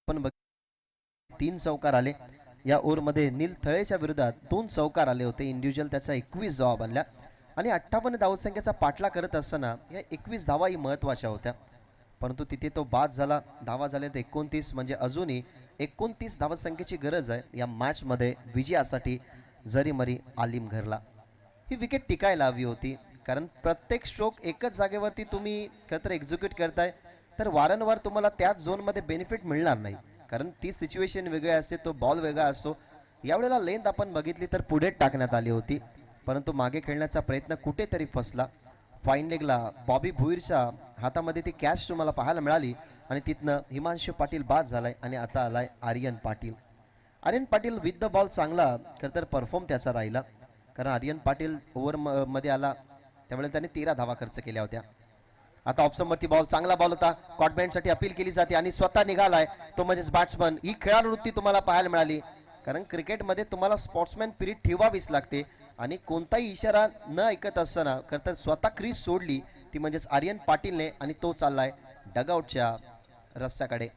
पण 3 चौकार आले या ओव्हरमध्ये. नील थळेच्या विरोधात 2 चौकार आले होते. इंडिव्हिज्युअल त्याचा 21 धावा बनल्या आणि 58 धावसंख्येचा पाठला करत असताना या 21 धावाही महत्त्वाच्या होत्या, परंतु तिथे तो बाद झाला. धावा झाल्या तर 29, म्हणजे अजूनही 29 धावसंख्येची गरज आहे या मॅच मध्ये विजयासाठी जरीमरी आलिम घरला. ही विकेट टिकायला हवी होती, कारण प्रत्येक स्ट्रोक एकच जागेवरती तुम्ही खरं तर एक्झिक्यूट करताय तर वारंवार तुम्हाला त्याच झोनमध्ये बेनिफिट मिळणार नाही, कारण ती सिच्युएशन वेगळी असते, तो बॉल वेगळा असतो. यावेळेला लेंथ आपण बघितली तर पुढे टाकण्यात आली होती, परंतु मागे खेळण्याचा प्रयत्न कुठेतरी फसला. फाईन लेगला बॉबी भुईरच्या हातामध्ये ती कॅच तुम्हाला पाहायला मिळाली आणि तिथनं हिमांशू पाटील बाद झालाय आणि आता आलाय Aryan Patil. Aryan Patil with the ball चांगला खरं तर परफॉर्म त्याचा राहिला, कारण आर्यन पाटील ओव्हर मध्ये आला त्यावेळेला त्याने 13 धावा खर्च केल्या होत्या. आता ऑप्शनवरती बॉल, चांगला बॉल होता, कॉटबँडसाठी अपील केली जाते आणि स्वतः निघालाय तो म्हणजेच बॅट्समन. ही खेळाडूवृत्ती तुम्हाला पाहायला मिळाली, कारण क्रिकेटमध्ये तुम्हाला स्पोर्ट्समॅन स्पिरिट ठेवावीच लागते आणि कोणताही इशारा न ऐकत असताना खरं तर स्वतः क्रीज सोडली ती म्हणजेच आर्यन पाटीलने आणि तो चाललाय डगआउटच्या रस्त्याकडे.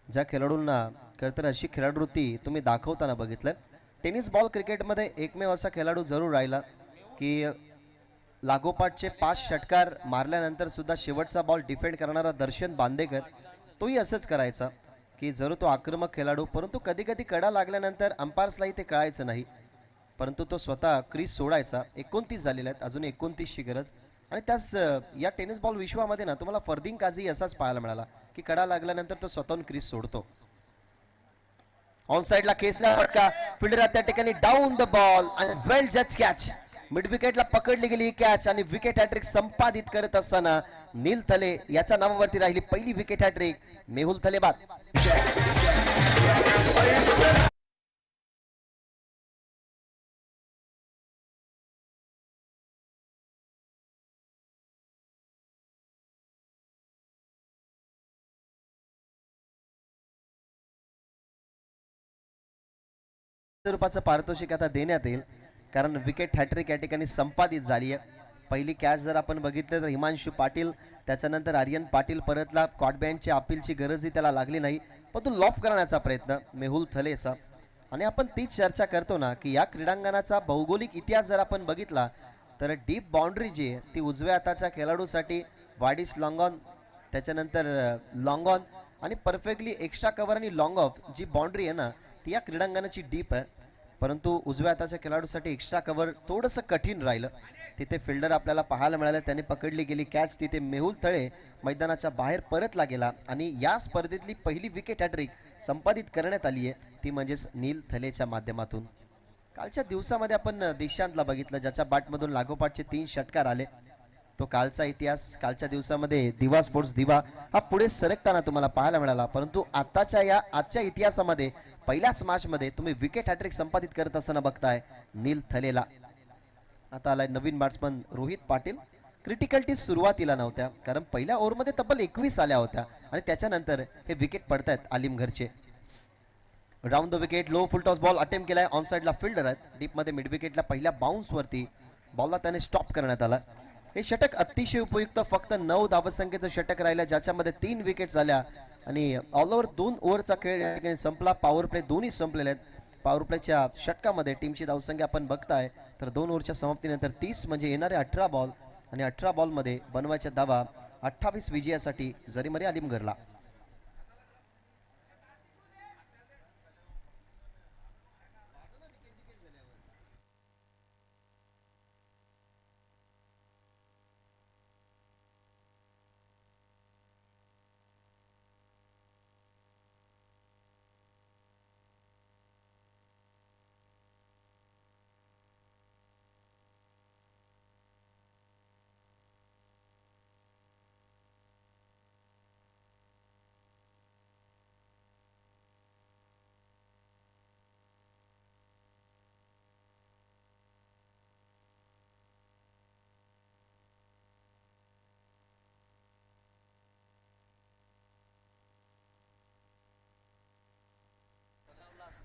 ज्या खेळाडूंना खरं तर अशी खेळाडूवृत्ती तुम्ही दाखवताना बघितलं, टेनिस बॉल क्रिकेटमध्ये एकमेव असा खेळाडू जरूर राहिला की लागोपाठचे 5 षटकार मारल्यानंतर सुद्धा शेवटचा बॉल डिफेंड करणारा दर्शन बांदेकर, तोही असंच करायचा की जरूर तो आक्रमक खेळाडू, परंतु कधी कधी कडा लागल्यानंतर अंपायर्सलाही ते कळायचं नाही, परंतु तो स्वतः क्रीज सोडायचा. 29 झालेले आहेत, अजून 29ची गरज. आणि त्याच या टेनिस बॉल विश्वामध्ये ना तुम्हाला फर्दिंग काझी असाच पाहायला मिळाला की कडा लागल्यानंतर तो स्वतःहून क्रीज सोडतो. ऑन साइडला केसला फटका, फिल्डर त्या ठिकाणी डाऊन द बॉल आणि वेल जज कॅच. मिड विकेटला पकडली गेली कॅच आणि विकेट हॅट्रिक संपादित करत असताना नील थले याच्या नावावरती राहिली पहिली विकेट हॅट्रिक. मेहुल थले बाद. रूपाचं पारितोषिक आता देण्यात येईल, कारण विकेट हॅट्रिक या ठिकाणी संपादित झाली आहे. पहिली कॅच जर आपण बघितलं तर हिमांशू पाटील, त्याच्यानंतर आर्यन पाटील परतला. कॉटबँडची अपीलची गरजही त्याला लागली नाही, पण तो लॉफ करण्याचा प्रयत्न मेहुल थलेचा. आणि आपण तीच चर्चा करतो ना की या क्रीडांगणाचा भौगोलिक इतिहास जर आपण बघितला तर डीप बाउंड्री जी आहे ती उजव्या हाताच्या खेळाडूसाठी वाडिस लॉंग ऑन, त्याच्यानंतर लॉंग ऑन आणि परफेक्टली एक्स्ट्रा कव्हर आणि लॉंग ऑफ जी बाउंड्री आहे ना ती या क्रीडांगणाची डीप आहे, परंतु उजव्या हाताच्या खेळाडूसाठी एक्स्ट्रा कव्हर थोडंसं कठीण राहिलं. तिथे फिल्डर आपल्याला पाहायला मिळालं, त्याने पकडली गेली कॅच. तिथे मेहुल थळे मैदानाच्या बाहेर परतला गेला आणि या स्पर्धेतली पहिली विकेट हॅट्रिक संपादित करण्यात आली आहे, ती म्हणजेच नील थलेच्या माध्यमातून. कालच्या दिवसामध्ये आपण दिशांतला बघितलं, ज्याच्या बॅटमधून लागोपाठचे 3 षटकार आले. तो कालचा इतिहास, कालच्या दिवसामध्ये दिवा स्पोर्ट्स दिवा हा पुढे सरकताना तुम्हाला पाहायला मिळाला, परंतु आजच्या इतिहासामध्ये पहिल्याच मॅचमध्ये तुम्ही विकेट हॅट्रिक संपादित करत असताना बघताय नील थलेला. आता आलाय नवीन बॅट्समन रोहित पाटील. क्रिटिकलिटीज सुरुवातीला नव्हत्या, कारण पहिल्या ओव्हरमध्ये तब्बल 21 आल्या होत्या आणि त्याच्यानंतर हे विकेट पडतायत आलिम घरचे. Round the wicket, low full toss ball attempt केलाय. ऑन साइडला फिल्डर आहेत, डीपमध्ये मिड विकेटला पहिल्या बाउन्सवरती बॉलला त्याने स्टॉप करण्यात आला. हे षटक अतिशय उपयुक्त, फक्त 9 धावसंख्येचं षटक राहिलं, ज्याच्यामध्ये 3 विकेट झाल्या आणि ऑल ओव्हर 2 ओव्हरचा खेळ संपला. पॉवर प्ले दोन्ही संपलेले आहेत. पॉवर प्लेच्या षटकामध्ये टीमची धावसंख्या आपण बघताय तर 2 ओव्हरच्या समाप्तीनंतर 30 म्हणजे येणारे 18 बॉल आणि 18 बॉलमध्ये बनवायच्या धावा 28 विजयासाठी जरीमरी आलिम घरला.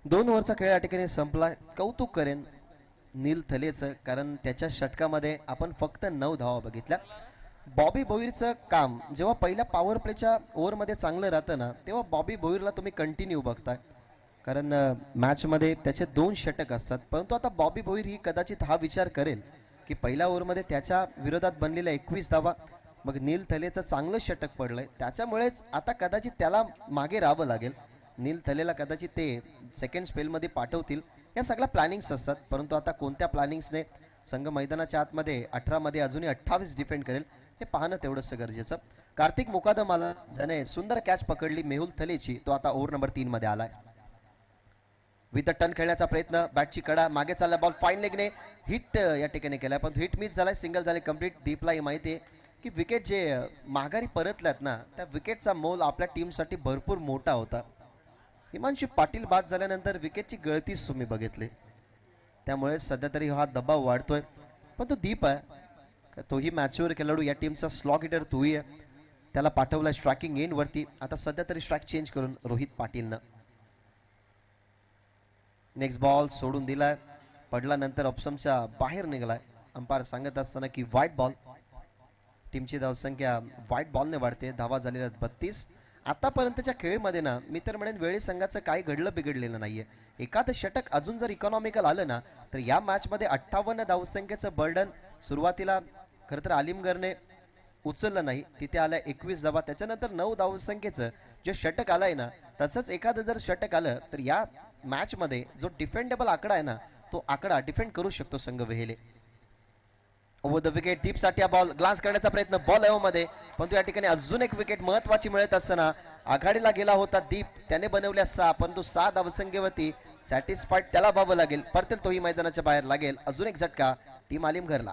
2 ओव्हरचा खेळ या ठिकाणी संपला. कौतुक करेन नील थलेचं, कारण त्याच्या षटकामध्ये आपण फक्त 9 धावा बघितल्या. बॉबी भोईरचं काम जेव्हा पहिल्या पॉवर प्लेच्या ओव्हरमध्ये चांगलं राहतं ना, तेव्हा बॉबी भोईरला तुम्ही कंटिन्यू बघताय, कारण मॅचमध्ये त्याचे 2 षटक असतात. परंतु आता बॉबी भोईर ही कदाचित हा विचार करेल की पहिल्या ओव्हरमध्ये त्याच्या विरोधात बनलेल्या 21 धावा, मग नील थलेचं चांगलं षटक पडलंय, त्याच्यामुळेच आता कदाचित त्याला मागे राहावं लागेल. नील थलेला कदाचित ते सेकंड स्पेलमध्ये पाठवतील. या सगळ्या प्लॅनिंग्स असतात, परंतु आता कोणत्या प्लॅनिंग्सने संघ मैदानाच्या आतमध्ये 18 मध्ये अजूनही 28 डिफेंड करेल हे पाहणं तेवढंच गरजेचं. कार्तिक मुकादम आला, ज्याने सुंदर कॅच पकडली मेहुल थलेची, तो आता ओव्हर नंबर 3 मध्ये आलाय. विथ अ टर्न खेळण्याचा प्रयत्न, बॅटची कडा मागे चालला, बॉल फाईन लेगने हिट या ठिकाणी केलाय, पण हिट मिस झालाय, सिंगल झाले कंप्लीट. दीपला ही माहिती आहे की विकेट जे माघारी परतल्यात ना, त्या विकेटचा मोल आपल्या टीमसाठी भरपूर मोठा होता. हिमांशू पाटील बाद झाल्यानंतर विकेटची गळतीच तुम्ही बघितली, त्यामुळे सध्या तरी हा दबाव वाढतोय. पण तो दीप आहे, तोही मॅच्युअर खेळाडू, या टीमचा स्लॉग हिटर तोही आहे, त्याला पाठवलाय स्ट्रायकिंग एंड वरती. आता सध्या तरी स्ट्राईक चेंज करून रोहित पाटीलनं नेक्स्ट बॉल सोडून दिलाय, पडल्यानंतर ऑप्शनच्या बाहेर निघालाय. अंपायर सांगत असताना की व्हाईट बॉल. टीमची धावसंख्या व्हाईट बॉलने वाढते, धावा झालेल्या 32. आतापर्यंतच्या खेळीमध्ये ना मी तर म्हणेन वेळी संघाचं काही घडलं बिघडलेलं नाहीये. एखादं षटक अजून जर इकॉनॉमिकल आलं ना, तर या मॅचमध्ये 58 धावसंख्येचं बर्डन सुरुवातीला खरं तर आलिमगरने उचललं नाही, तिथे आलाय 21 धावा. त्याच्यानंतर 9 धावसंख्येचं जे षटक आलंय ना, तसंच एखादं जर षटक आलं तर या मॅचमध्ये जो डिफेंडेबल आकडा आहे ना, तो आकडा डिफेंड करू शकतो संघ वेहेले. ओव्हर द विकेट दीपसाठी बॉल ग्लान्स करण्याचा प्रयत्न, बॉल मध्ये, परंतु या ठिकाणी अजून एक विकेट महत्वाची मिळत असताना आघाडीला गेला होता दीप, त्याने बनवल्या 6, परंतु 6 धावसंख्येवरती सॅटिस्फाईड त्याला व्हावं लागेल. परतेल तोही मैदानाच्या बाहेर लागेल. अजून एक झटका टीम आलिमगरला.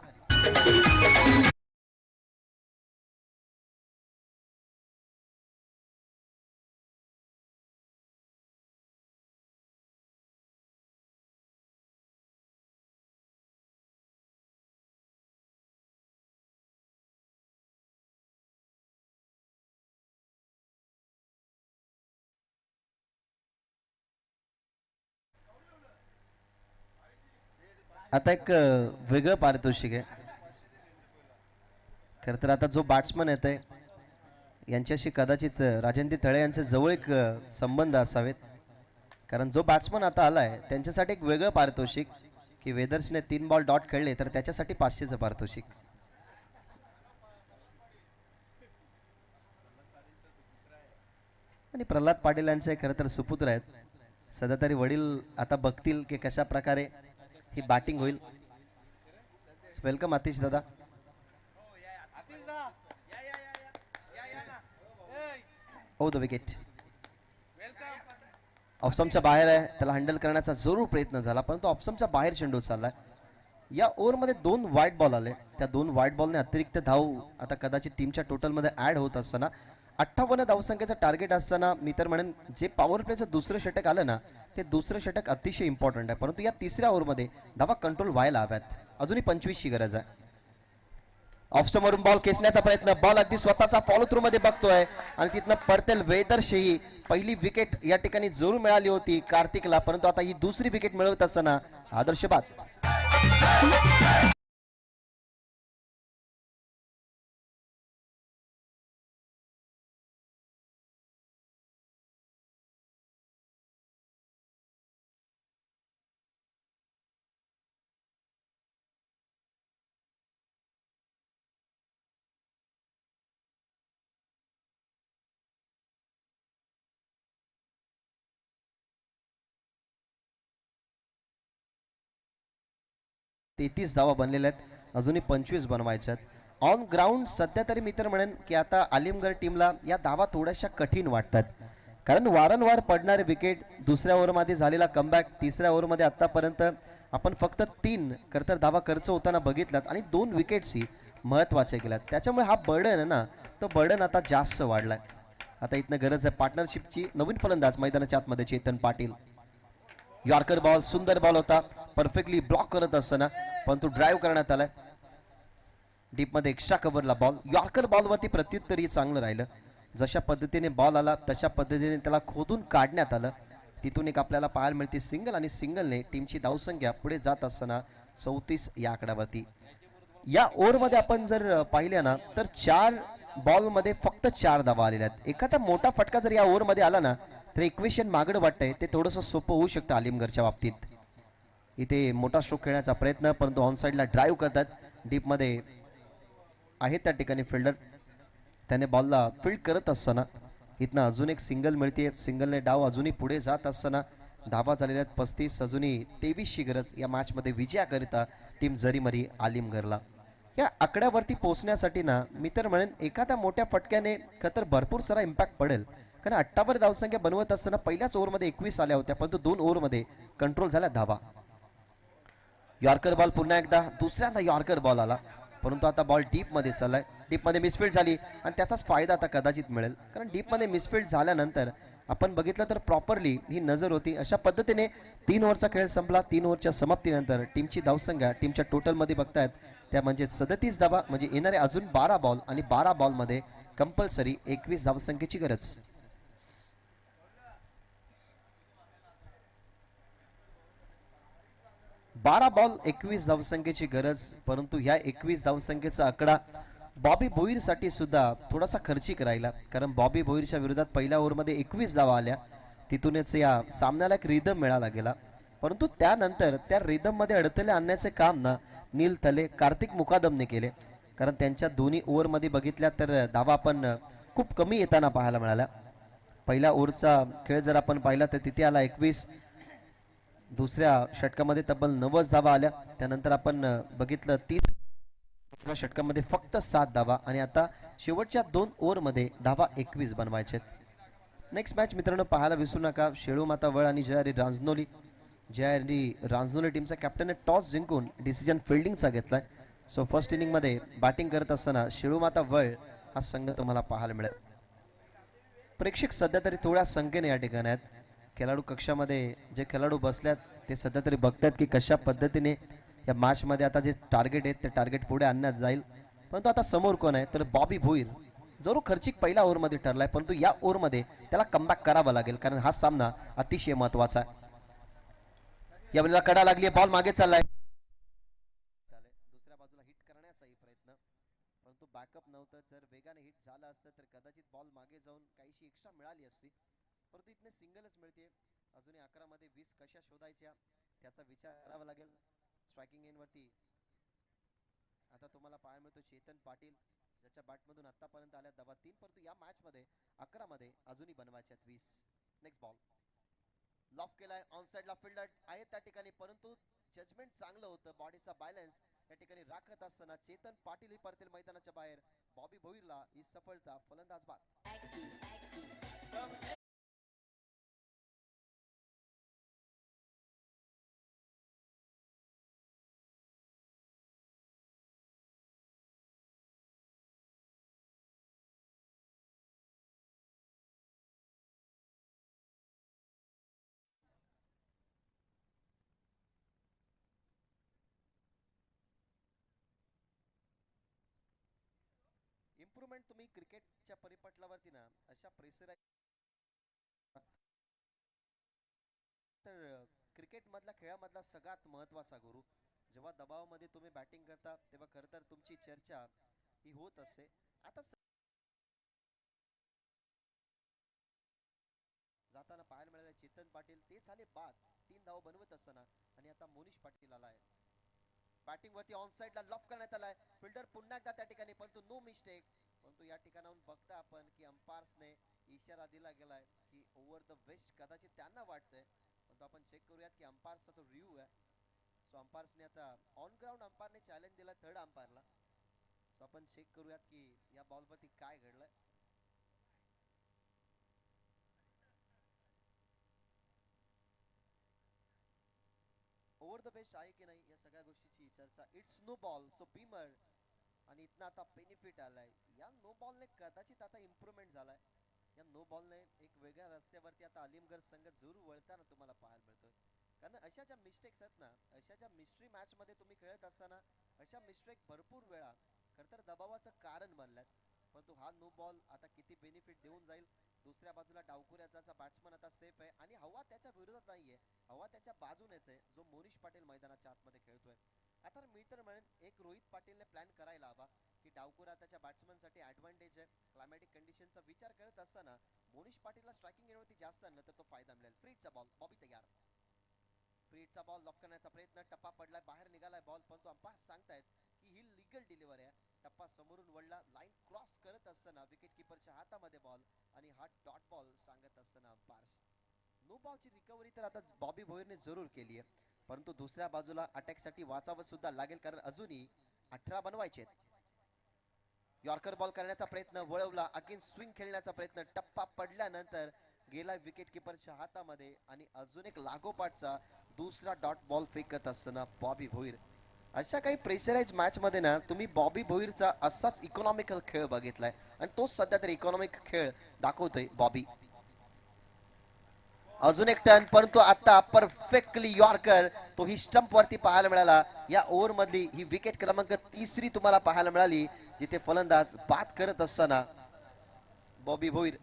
आता एक वेगळं पारितोषिक आहे. खरं तर आता जो बॅट्समन येत आहे यांच्याशी कदाचित राजेंद्र थळे यांचे जवळ एक संबंध असावेत, कारण जो बॅट्समन आता आलाय त्यांच्यासाठी एक वेगळं पारितोषिक की वेदर्सने 3 बॉल डॉट खेळले तर त्याच्यासाठी 500चं पारितोषिक. आणि प्रल्हाद पाटील यांचे खरं तर सुपुत्र आहेत. सध्या तरी वडील आता बघतील की कशा प्रकारे ही बॅटिंग होईल. वेलकम आतिश दादा. ओ द विकेट ऑफस्टंपच्या बाहेर आहे, त्याला हँडल करण्याचा जरूर प्रयत्न झाला, परंतु ऑफस्टंपच्या बाहेर चेंडू चाललाय. या ओव्हरमध्ये 2 व्हाईट बॉल आले, त्या 2 व्हाईट बॉलने अतिरिक्त धाव आता कदाचित टीमच्या टोटलमध्ये ऍड होत असताना 58 धावसंख्येचं टार्गेट असताना मी तर म्हणेन जे पॉवर प्लेचं दुसरं षटक आलं ना, ते दुसरं षटक अतिशय इम्पॉर्टंट आहे, परंतु या तिसऱ्या ओव्हरमध्ये धावा कंट्रोल व्हायला हव्यात. अजूनही 25 ची गरज आहे. ऑफस्टंपवरून बॉल खेचण्याचा प्रयत्न, बॉल अगदी स्वतःचा फॉलो थ्रू मध्ये बघतोय आणि तिथनं परतेल वेदर्सही. पहिली विकेट या ठिकाणी जरूर मिळाली होती कार्तिकला, परंतु आता ही दुसरी विकेट मिळवत असताना आदर्श बाद. 33 धावा बनलेल्या आहेत, अजूनही 25 बनवायच्या आहेत. ऑन ग्राउंड सध्या तरी मी तर म्हणेन की आता आलिमगड टीमला या धावा थोड्याशा कठीण वाटतात, कारण वारंवार पडणारे विकेट, दुसऱ्या ओव्हरमध्ये झालेला कमबॅक, तिसऱ्या ओव्हरमध्ये आतापर्यंत आपण फक्त 3 करतर धावा खर्च होताना बघितल्यात आणि 2 विकेट्सही महत्वाचे केल्यात. त्याच्यामुळे हा बर्डन आहे ना, तो बर्डन आता जास्त वाढलाय. आता इथनं गरज आहे पार्टनरशिपची. नवीन फलंदाज मैदानाच्या आतमध्ये चेतन पाटील. यॉर्कर बॉल, सुंदर बॉल होता, परफेक्टली ब्लॉक करत असताना परंतु ड्राईव्ह करण्यात आलाय. डीप मध्ये एक्स्ट्रा कव्हरला बॉल. यॉर्कर बॉलवरती प्रत्युत्तरही चांगलं राहिलं. जशा पद्धतीने बॉल आला तशा पद्धतीने त्याला खोदून काढण्यात आलं. तिथून एक आपल्याला पाहायला मिळते सिंगल आणि सिंगलने टीमची धावसंख्या पुढे जात असताना 34 या आकड्यावरती. या ओव्हरमध्ये आपण जर पाहिले ना तर 4 बॉलमध्ये फक्त 4 धावा आलेल्या आहेत. एखादा मोठा फटका जर या ओव्हरमध्ये आला ना तर इक्वेशन मागणं वाटतंय ते थोडंसं सोपं होऊ शकतं आलिमगरच्या बाबतीत. इथे मोठा स्ट्रोक खेळण्याचा प्रयत्न, परंतु ऑन साईडला ड्राईव्ह करतात. डीपमध्ये आहेत त्या ठिकाणी फिल्डर, त्याने बॉलला फील्ड करत असताना इथनं अजून एक सिंगल मिळते. सिंगलने डाव अजूनही पुढे जात असताना धावा झालेल्या आहेत 35. अजूनही 23ची गरज या मॅचमध्ये विजयाकरिता टीम जरीमरी आलिमगरला. या आकड्यावरती पोहोचण्यासाठी ना मी तर म्हणेन एखाद्या मोठ्या फटक्याने खतर भरपूर सारा इम्पॅक्ट पडेल. कारण 58 धावसंख्या बनवत असताना पहिल्याच ओव्हरमध्ये 21 आल्या होत्या, परंतु 2 ओव्हरमध्ये कंट्रोल झाल्या धावा. यॉर्कर बॉल पुन्हा एकदा, दुसऱ्यांदा यॉर्कर बॉल आला, परंतु आता बॉल डीपमध्ये चाललाय. डीपमध्ये मिसफील्ड झाली आणि त्याचाच फायदा आता कदाचित मिळेल. कारण डीपमध्ये मिसफील्ड झाल्यानंतर आपण बघितलं तर प्रॉपरली ही नजर होती. अशा पद्धतीने 3 ओव्हरचा खेळ संपला. 3 ओव्हरच्या समाप्तीनंतर टीमची धावसंख्या टीमच्या टोटलमध्ये बघतायत त्या म्हणजे 37 धावा, म्हणजे येणारे अजून 12 बॉल आणि 12 बॉलमध्ये कंपल्सरी 21 धावसंख्येची गरज. बारा बॉल 21 धावसंख्येची गरज, परंतु ह्या 21 धावसंख्येचा आकडा बॉबी भोईरसाठी सुद्धा थोडासा खर्चिक राहिला. कारण बॉबी भोईरच्या विरोधात पहिल्या ओव्हरमध्ये 21 धावा आल्या, तिथूनच या सामन्याला एक रिदम मिळाला गेला. परंतु त्यानंतर त्या रिदममध्ये अडथळे आणण्याचे काम ना नील तले, कार्तिक मुकादमने केले. कारण त्यांच्या दोन्ही ओव्हरमध्ये बघितल्या तर धावा आपण खूप कमी येताना पाहायला मिळाल्या. पहिल्या ओव्हरचा खेळ जर आपण पाहिला तर तिथे आला 21, दुसऱ्या षटकामध्ये तब्बल 90 धावा आल्या. त्यानंतर आपण बघितलं 30, दुसऱ्या षटकामध्ये फक्त 7 धावा आणि आता शेवटच्या 2 ओव्हरमध्ये धावा 21 बनवायचे. नेक्स्ट मॅच मित्रांनो पाहायला विसरू नका, शेळू माता वळ आणि जयारी रांजनोली. जयारी रांजनोली टीमचा कॅप्टनने टॉस जिंकून डिसिजन फिल्डिंगचा घेतलाय. सो फर्स्ट इनिंगमध्ये बॅटिंग करत असताना शेळू माता वळ हा संघ तुम्हाला पाहायला मिळेल. प्रेक्षक सध्या तरी थोड्या संख्येने या ठिकाणी आहेत. खेळाडू कक्षामध्ये जे खेळाडू बसल्यात ते सध्या तरी बघतात की कशा पद्धतीने या मॅचमध्ये आता जे टार्गेट आहेत ते टार्गेट पुढे आणण्यात जाईल. परंतु आता समोर कोण आहे तर बॉबी भोईर, जरूर खर्चिक पहिल्या ओव्हरमध्ये ठरलाय, परंतु या ओव्हरमध्ये त्याला कमबॅक करावा लागेल कारण हा सामना अतिशय महत्वाचा आहे. या वेळेला कडा लागली, बॉल मागे चाललाय, दुसऱ्या बाजूला हिट करण्याचाही प्रयत्न, परंतु बॅकअप नव्हतं. जर वेगाने हिट झालं असतं तर कदाचित बॉल मागे जाऊन काहीशी एक्स्ट्रा मिळाली असती, परंतु इथने सिंगलच मिळते. अजूनही 11 मध्ये 20 कशा शोधायच्या त्याचा विचार करावा लागेल. स्ट्रायकिंग एंडवरती आता तुम्हाला पाहायला मिळतो चेतन पाटील, ज्याच्या बॅटमधून आतापर्यंत आल्या धावा 3, परंतु या मॅचमध्ये 11 मध्ये अजूनही बनवायच्या 20. नेक्स्ट बॉल लॉफ केलाय, ऑन साइडला फिल्डर आहे त्या ठिकाणी, परंतु जजमेंट चांगलं होतं. बॉडीचा बॅलन्स या ठिकाणी राखत असताना चेतन पाटील ही परतील मैदानाच्या बाहेर. बॉबी भोईरला ही सफलता, फलंदाज बाद. इम्प्रूव्हमेंट तुम्ही क्रिकेटच्या परिपटलावरती ना अशा प्रेशर तर क्रिकेट मधला खेळामधला सगळ्यात महत्वाचा गुरु. जेव्हा दबावामध्ये तुम्ही बॅटिंग करता तेव्हा खरं तर तुमची चर्चा ही होत असते. आता जाताना पाहायला मिळाले चेतन पाटील, ते झाले बाद 3 धाव बनवत असताना, आणि आता मोनिश पाटील आलाय बॅटिंग वरती. ऑन साइडला लॉफ करण्यात आलाय, फिल्डर पुन्हा एकदा त्या ठिकाणी, परंतु नो मिस्टेक. परंतु या ठिकाणाहून बघता आपण की अंपायर्सने इशारा दिला गेलाय की ओव्हर द वेस्ट, कदाचित त्यांना वाटतंय, परंतु आपण चेक करूयात की अंपायर्सचा तो रिव्ह्यू आहे. सो अंपायर्सने आता ऑन ग्राउंड अंपायरने चॅलेंज दिला थर्ड अंपायरला. सो आपण चेक करूयात की या बॉलवरती काय घडलंय. ओव्हर द बेस्ट आहे की नाही या सगळ्या गोष्टीची चर्चा. It's no ball, so beamer, आणि इथनं आता बेनिफिट आलाय. या नो बॉलने कदाचित आता इम्प्रूव्हमेंट झालाय. या नो बॉलने एक वेगळ्या रस्त्यावरती आता अलीमगढ संघ जरूर वळताना तुम्हाला पाहायला मिळतोय. कारण अशा ज्या मिस्टेक्स आहेत ना, अशा ज्या मिस्ट्री मॅच मध्ये तुम्ही खेळत असताना अशा मिस्टेक भरपूर वेळा खरं तर दबावाचं कारण बनल्यात. परंतु हा नो बॉल आता किती बेनिफिट देऊन जाईल दुसऱ्या बाजूला डावकुऱ्याचा बॅट्समन आता सेफ आहे आणि हवा त्याच्या विरोधात नाहीये, हवा त्याच्या बाजूनेच आहे, जो मोनिश पाटील मैदानाच्या आतमध्ये खेळतोय. आता मी तर म्हणेन एक रोहित पाटीलने प्लॅन करायला हवा की डावकुरा त्याच्या बॅट्समनसाठी ऍडव्हान्टेज आहे. क्लायमॅटिक कंडिशनचा विचार करत असताना मोनिश पाटीलला स्ट्रायकिंग एवढी जास्त आणलं तर तो फायदा मिळेल. फ्रीटचा बॉल, बॉबी तयार. फ्रीटचा बॉल लॉक करण्याचा प्रयत्न, टप्पा पडलाय, बाहेर निघालाय बॉल, पण तो अंपायर सांगतायत की ही लीगल डिलिव्हरी आहे. टप्पा समोरून वळला, लाईन क्रॉस करत असताना विकेट किपरच्या हातामध्ये बॉल आणि हा डॉट बॉल सांगत असताना अंपायर्स. नो बॉलची रिकव्हरी तर आता बॉबी भोईरने जरूर केली आहे, परंतु दुसऱ्या बाजूला अटॅकसाठी वाचावं सुद्धा लागेल, कारण अजूनही 18 बनवायचे. यॉर्कर बॉल करण्याचा प्रयत्न, वळवला, अगेन स्विंग खेळण्याचा प्रयत्न, टप्पा पडल्यानंतर गेला विकेट किपरच्या हातामध्ये आणि अजून एक लागोपाठचा दुसरा डॉट बॉल फेकत असताना बॉबी भोईर. अशा काही प्रेशराइज मॅच मध्ये ना तुम्ही बॉबी भोईरचा असाच इकॉनॉमिकल खेळ बघितलाय आणि तोच सध्या तरी इकॉनॉमिक खेळ दाखवतोय बॉबी. अजून एक टर्न, परंतु आता परफेक्टली यॉर्कर, तो ही स्टंप वरती पाहायला मिळाला. या ओव्हर मधली ही विकेट क्रमांक 3 तुम्हाला पाहायला मिळाली, जिथे फलंदाज बाद करत असताना बॉबी भोईर.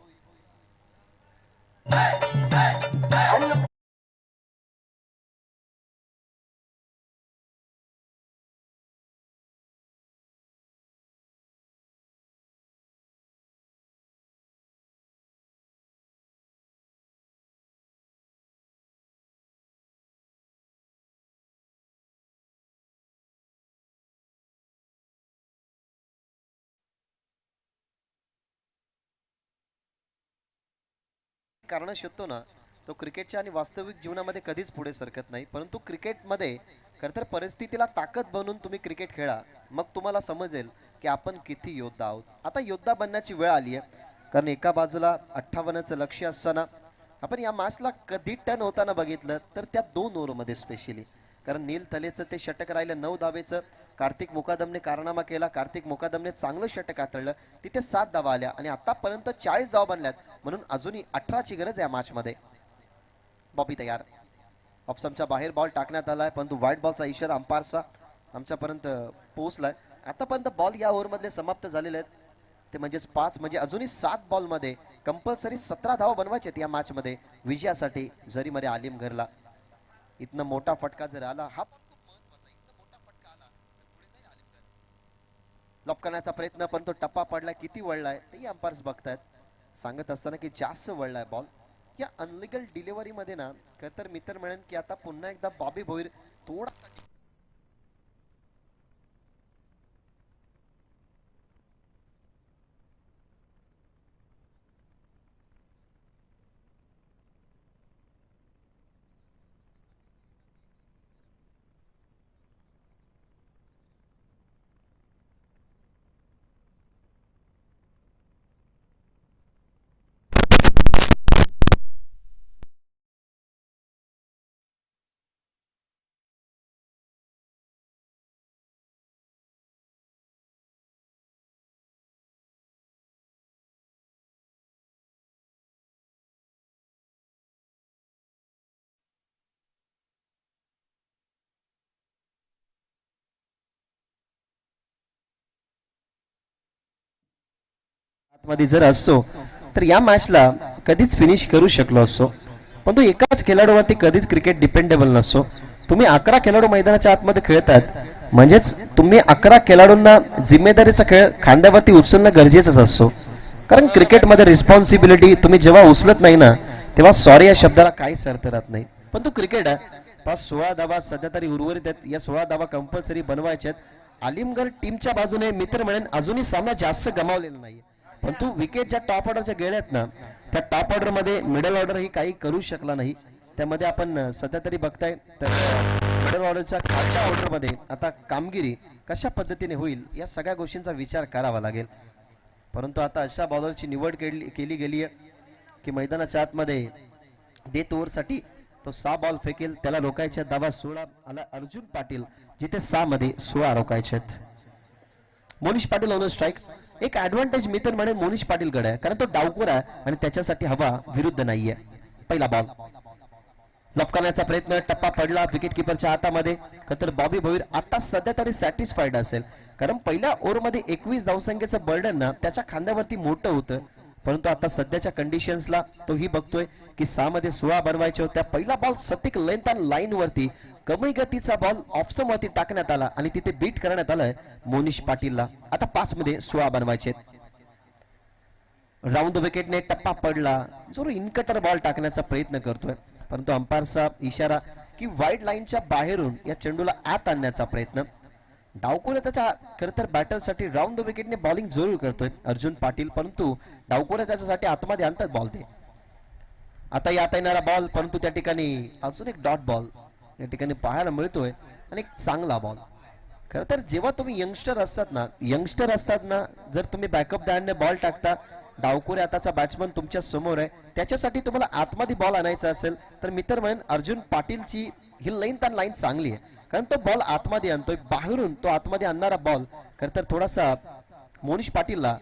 कारण शोधतो ना तो क्रिकेटच्या आणि वास्तविक जीवनामध्ये कधीच पुढे सरकत नाही, परंतु क्रिकेटमध्ये खरं तर परिस्थितीला ताकद बनवून तुम्ही क्रिकेट खेळा, मग तुम्हाला समजेल की आपण किती योद्धा आहोत. आता योद्धा बनण्याची वेळ आली आहे, कारण एका बाजूला 58चं लक्ष्य असताना आपण या मॅचला कधी टर्न होताना बघितलं तर त्या 2 ओव्हरमध्ये स्पेशली, कारण नील तलेचं ते षटक राहिलं 9 धावेचं. कार्तिक मुकादमने कारनामा केला, कार्तिक मुकादमने चांगलं षटक हाताळलं, तिथे 7 धावा आल्या आणि आतापर्यंत 40 धावा बनल्यात, म्हणून अजूनही 18ची गरज या मॅच मध्ये. बॉबी तयार, ऑप्शनच्या बाहेर बॉल टाकण्यात आलाय, परंतु व्हाईट बॉलचा इशारा अंपायरचा आमच्यापर्यंत पोहोचलाय. आतापर्यंत बॉल या ओव्हर मधले समाप्त झालेले आहेत, ते म्हणजेच 5, म्हणजे अजूनही 7 बॉल मध्ये कंपल्सरी 17 धावा बनवायचे या मॅच मध्ये विजयासाठी जरीमध्ये आलिमगरला. इथनं मोठा फटका जर आला, हा लॉक करण्याचा प्रयत्न, पण तो टप्पा पडलाय, किती वळलाय तेही अंपायर्स बघतायत, सांगत असताना की जास्त वळलाय बॉल. या अनलिगल डिलिव्हरी मध्ये ना खरं तर मी तर म्हणेन की आता पुन्हा एकदा बॉबी भोईर थोडासा मध्ये जर असतो तर या मॅचला कधीच फिनिश करू शकलो असतो, पण तो एकाच खेळाडूवरती कधीच क्रिकेट डिपेंडेबल नसतो. तुम्ही 11 खेळाडू मैदानाच्या आतमध्ये खेळतात, म्हणजेच तुम्ही 11 खेळाडूंना जिम्मेदारीचा खेळ खांद्यावरती उचलणं गरजेचंच असतो, कारण क्रिकेटमध्ये रिस्पॉन्सिबिलिटी तुम्ही जेव्हा उचलत नाही ना तेव्हा सॉरी या शब्दाला काहीच अर्थ राहत नाही. पण तो क्रिकेट आहे, 16 धावा सध्या तरी उर्वरित आहेत, या 16 धावा कंपल्सरी बनवायच्या आहेत. आलिमगड टीमच्या बाजूने मित्र म्हणेन अजूनही सामना जास्त गमावलेला नाही, परंतु विकेट ज्या टॉप ऑर्डरच्या गेल्यात ना त्या टॉप ऑर्डर मध्ये मिडल ऑर्डर ही काही करू शकला नाही. त्यामध्ये आपण सध्या तरी बघताय तर मिडल ऑर्डरच्या खालच्या ऑर्डर मध्ये आता कामगिरी कशा पद्धतीने होईल या सगळ्या गोष्टींचा विचार करावा लागेल. परंतु आता अशा बॉलरची निवड केली गेली आहे की मैदानाच्या आतमध्ये डेथ ओव्हरसाठी तो 6 बॉल फेकेल, त्याला रोखायचे धावा 16 आला अर्जुन पाटील, जिथे 6 मध्ये 16 रोखायचे आहेत. Monish Patil on strike. एक ऍडव्हान्टेज मी तर म्हणेन मोनिश पाटीलकडे आहे, कारण तो डावखोर आहे आणि त्याच्यासाठी हवा विरुद्ध नाहीये. पहिला बॉल लॉक करण्याचा प्रयत्न, टप्पा पडला विकेट किपरच्या हातामध्ये. तर बॉबी भोईर आता सध्या तरी सॅटिस्फाईड असेल, कारण पहिल्या ओव्हरमध्ये 21 धावसंख्येचं बर्डन ना त्याच्या खांद्यावरती मोठं होतं, परंतु आता सध्याच्या कंडिशन्सला तोही बघतोय की 6 मध्ये 16 बनवायचे होत्या. पहिला बॉल सटीक लेंथ अँड लाईन वरती कमी गतीचा बॉल ऑफस्टम वरती टाकण्यात आला आणि तिथे बीट करण्यात आलाय मोनिश पाटीलला. आता 5 मध्ये 16 बनवायचे. राऊंड विकेटने टप्पा पडला. जो इनकटर बॉल टाकण्याचा प्रयत्न करतोय, परंतु अंपायरचा इशारा की वाईड लाईनच्या बाहेरून या चेंडूला आत आणण्याचा प्रयत्न. डावकोरे त्याच्या खरं तर बॅटरसाठी राऊंड द विकेटने बॉलिंग जरूर करतोय अर्जुन पाटील, परंतु डावकोरे त्याच्यासाठी आतमध्ये आणतात बॉल. ते आता यात येणारा बॉल, परंतु त्या ठिकाणी अजून एक डॉट बॉल या ठिकाणी पाहायला मिळतोय आणि एक चांगला बॉल. खरं तर जेव्हा तुम्ही यंगस्टर असतात ना, जर तुम्ही बॅकअप द्याने बॉल टाकता, डावकोरे आताचा बॅट्समन तुमच्या समोर आहे, त्याच्यासाठी तुम्हाला आतमध्ये बॉल आणायचा असेल तर मी तर म्हणेन अर्जुन पाटीलची ही लेंथ अँड लाईन चांगली आहे, कारण तो बॉल आतमध्ये आणतोय. बाहेरून तो आतमध्ये आणणारा बॉल खरं तर थोडासा मोनिश पाटीलला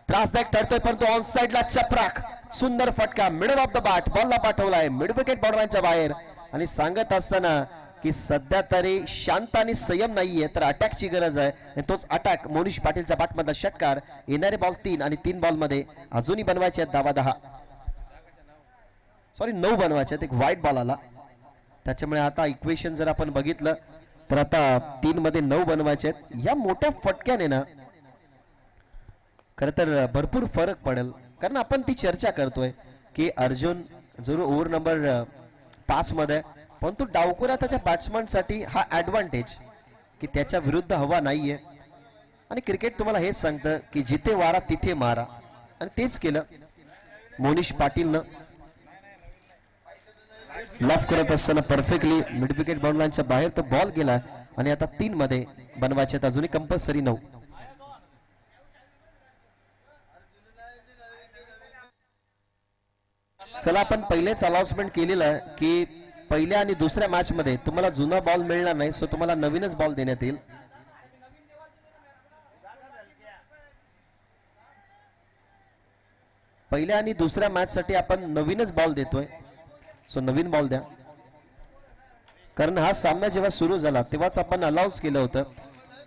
त्रासदायक ठरतोय, परंतु ऑन साइडला चपराक सुंदर फटका मिडल ऑफ द बॅट बॉलला पाठवलाय मिड विकेट बॉर्डरच्या बाहेर. आणि सांगत असताना की सध्या तरी शांत आणि संयम नाहीये, तर अटॅकची गरज आहे आणि तोच अटॅक मोनिश पाटीलच्या बॅटमधला षटकार. येणारे बॉल 3 आणि 3 बॉल मध्ये अजूनही बनवायचे आहेत धावा 10, सॉरी 9 बनवायचे आहेत. एक वाईट बॉल आला त्याच्यामुळे आता इक्वेशन जर आपण बघितलं तर आता 3 मध्ये 9 बनवायचे आहेत. या मोठ्या फटक्याने ना खरं तर भरपूर फरक पडेल, कारण आपण ती चर्चा करतोय की अर्जुन जरूर ओव्हर नंबर 5 मध्ये, परंतु डावकोरा त्याच्या बॅट्समनसाठी हा ऍडव्हान्टेज की त्याच्या विरुद्ध हवा नाहीये. आणि क्रिकेट तुम्हाला हेच सांगतं की जिथे वारा तिथे मारा, आणि तेच केलं मोनिश पाटीलनं. लॉफ करत असताना परफेक्टली मिड विकेट बाउंड्रीच्या बाहेर तो बॉल गेला आणि आता 3 मध्ये बनवायचे आहेत अजूनही कंपल्सरी 9. चला आपण पहिलेच अनाउन्समेंट केलेलं आहे की पहिल्या आणि दुसऱ्या मॅच मध्ये तुम्हाला जुना बॉल मिळणार नाही, सो तुम्हाला नवीनच बॉल देण्यात येईल. पहिल्या आणि दुसऱ्या मॅच साठी आपण नवीनच बॉल देतोय, सो नवीन बॉल द्या. कारण हा सामना जेव्हा सुरू झाला तेव्हाच आपण अनाउन्स केलं होतं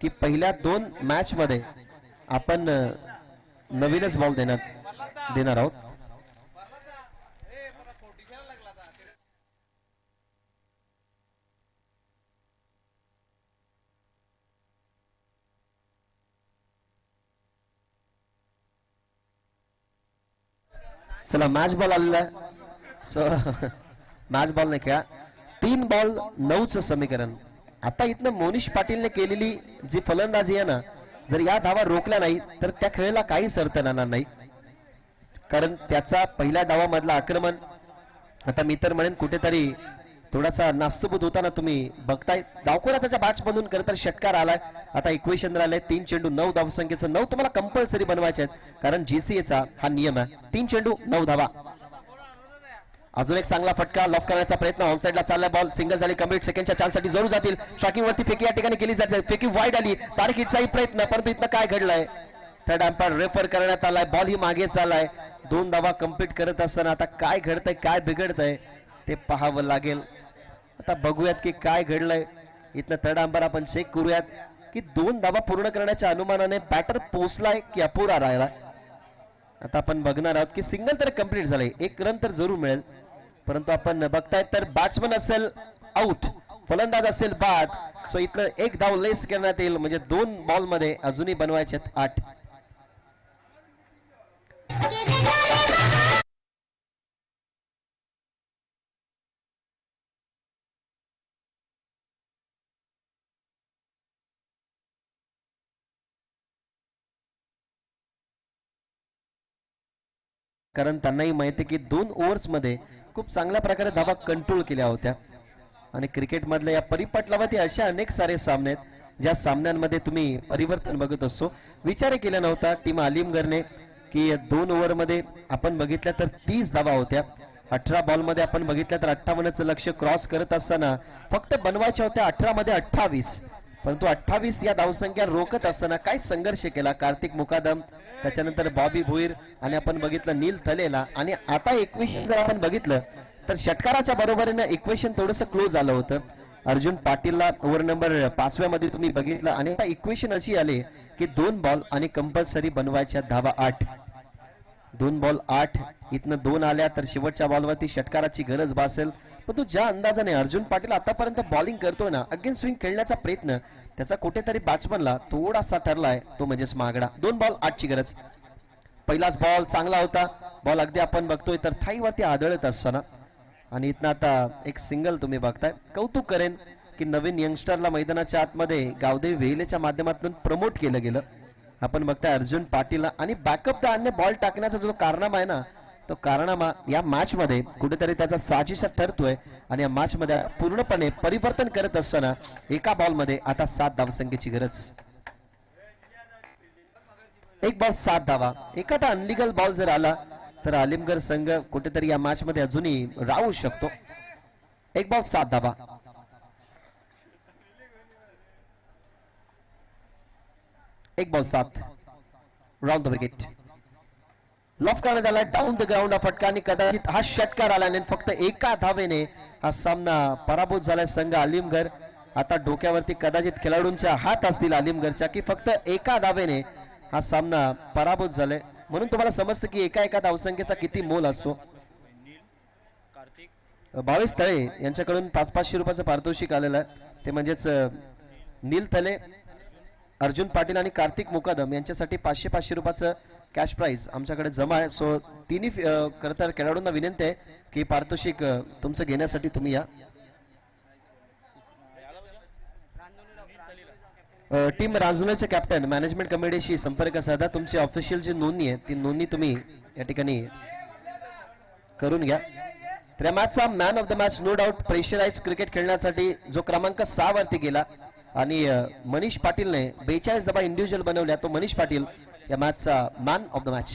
की पहिल्या 2 मॅच मध्ये आपण नवीनच बॉल देणार आहोत. चला मॅच बॉल आलेला आहे, सो मॅच बॉल नाही खेळा. 3 बॉल 9चं समीकरण. आता इथनं मोनिश पाटीलने केलेली जी फलंदाजी आहे ना, जर या धावा रोखल्या नाही तर त्या खेळाला काहीच अर्थ राहणार नाही, कारण त्याचा पहिल्या डावामधला आक्रमण आता मी तर म्हणेन कुठेतरी थोडासा नास्तूभूत होताना तुम्ही बघताय. डावकोरा त्याच्या बॅट्समधून खरं तर षटकार आलाय. आता इक्वेशन आलंय 3 चेंडू 9 धावसंख्येचं 9 तुम्हाला कंपल्सरी बनवायचे आहेत, कारण जीसीएचा हा नियम आहे. 3 चेंडू 9 धावा. अजून एक चांगला फटका लॉफ करण्याचा प्रयत्न. ऑन साइडला चाललाय बॉल, सिंगल झाली. कंप्लीट सेकंडच्या चान्ससाठी जरूर जातील. शॉकिंग वरती फेकी या ठिकाणी केली जाते. फेकी वाईड आली. तारिक इथचाही प्रयत्न, परंतु इथनं काय घडलंय, थर्ड अंपायर रेफर करण्यात आलाय. बॉल ही मागे चाललाय. 2 धावा कंप्लीट करत असताना आता काय घडतंय काय बिघडतंय ते पाहावं लागेल. आता बघूयात की काय घडलंय. इथनं थर्ड अंपायर आपण चेक करूयात की 2 धावा पूर्ण करण्याच्या अनुमानाने बॅटर पोहोचलाय की अपुरा राहिला. आता आपण बघणार आहोत की सिंगल तर कंप्लीट झालंय, 1 रन तर जरूर मिळेल, परंतु आपण बघतायत तर बॅट्समन असेल आउट, फलंदाज असेल बाद. सो इथलं 1 धाव लेस करण्यात येईल, म्हणजे 2 बॉल मध्ये अजूनही बनवायचे 8. कारण त्यांनाही माहिती की 2 ओव्हर्स मध्ये खूप चांगल्या प्रकारे धावा कंट्रोल केल्या होत्या. आणि क्रिकेट मधल्या या परिपटलावरती अशा अनेक सारे सामने आहेत ज्या सामन्यांमध्ये तुम्ही परिवर्तन बघत असतो. विचार केला नव्हता टीम आलिमगरने की 2 ओव्हर मध्ये आपण बघितलं तर 30 धावा होत्या. 18 बॉल मध्ये आपण बघितलं तर 58चं लक्ष क्रॉस करत असताना फक्त बनवायच्या होत्या 18 मध्ये 28, परंतु 28 या धावसंख्या रोखत असताना काय संघर्ष केला. कार्तिक मुकादम, त्याच्यानंतर बॉबी भुईर आणि आपण बघितलं नील थलेला. आणि आता इक्वेशन जर आपण बघितलं तर षटकाराच्या बरोबरीनं इक्वेशन थोडंसं क्लोज झालं होतं. अर्जुन पाटीलला ओव्हर नंबर 5व्या मध्ये तुम्ही बघितलं आणि आता इक्वेशन अशी आली की 2 बॉल आणि कंपल्सरी बनवायच्या धावा 8. 2 बॉल 8 इथनं 2 आल्या तर शेवटच्या बॉलवरती षटकाराची गरज भासेल. पण तो ज्या अंदाजाने अर्जुन पाटील आतापर्यंत बॉलिंग करतोय ना, अगेन स्विंग खेळण्याचा प्रयत्न त्याचा कुठेतरी बॅट्समनला थोडासा ठरलाय, तो म्हणजेच मागडा. 2 बॉल 8 ची गरज. पहिलाच बॉल चांगला होता. बॉल अगदी आपण बघतोय तर थाईवरती आदळत असताना आणि इथनं आता एक सिंगल तुम्ही बघताय. कौतुक करेन की नवीन यंगस्टरला मैदानाच्या आतमध्ये गावदेवी वेलेच्या माध्यमातून प्रमोट केलं गेलं. आपण बघताय अर्जुन पाटील आणि बॅकअप द अन्य बॉल टाकण्याचा जो कारनामा आहे ना, तो कारनामा या मॅच मध्ये कुठेतरी त्याचा साजिशा ठरतोय आणि या मॅच मध्ये पूर्णपणे परिवर्तन करत असताना एका बॉल मध्ये आता 7 धावसंख्येची गरज. 1 बॉल 7 धावा. एखादा अनलिगल बॉल जर आला तर आलिमगड संघ कुठेतरी या मॅच मध्ये अजूनही राहू शकतो. 1 बॉल 7 धावा. एक ball 7 round the wicket. Loaf करण्यात आला डाऊन द ग्राउंड हा फटका आणि कदाचित हा षटकार आला आणि फक्त एका धावेने हा सामना पराभूत झालाय संघ आलिमगड. आता डोक्यावरती कदाचित खेळाडूंच्या हात असतील आलिमगडच्या की फक्त एका धावेने हा सामना पराभूत झालाय. म्हणून तुम्हाला समजतं की एका धावसंख्येचा किती मोल असतो. भावेश तळे यांच्याकडून 500 रुपयाचं पारितोषिक आलेलं आहे. ते म्हणजेच नील तले, अर्जुन पाटील आणि कार्तिक मुकादम यांच्यासाठी 500 रुपयाचं कॅश प्राइज आमच्याकडे जमा आहे. सो तिन्ही खरं तर खेळाडूंना विनंती आहे की पारितोषिक तुमचं घेण्यासाठी तुम्ही या. टीम रांजणेचे कॅप्टन मॅनेजमेंट कमिटीशी संपर्क साधा. तुमची ऑफिशियल जी नोंदणी आहे ती नोंदणी तुम्ही या ठिकाणी करून घ्या. तर या मॅचचा man of the match no doubt pressurise cricket खेळण्यासाठी जो क्रमांक 6 वरती गेला आणि मनीष पाटीलने 42 धावा इंडिव्हिज्युअल बनवल्या, तो मनीष पाटील या मॅचचा मॅन ऑफ द मॅच.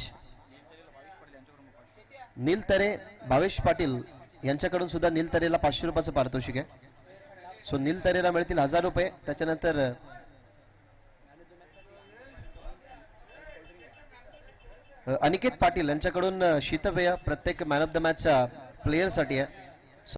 नील तरे, भावेश पाटील यांच्याकडून सुद्धा नील तरेला 500 रुपयाचं पारितोषिक आहे. सो नील तरेला मिळतील 1000 रुपये. त्याच्यानंतर अनिकेत पाटील यांच्याकडून शीतपेय प्रत्येक मॅन ऑफ द मॅचच्या प्लेयरसाठी आहे.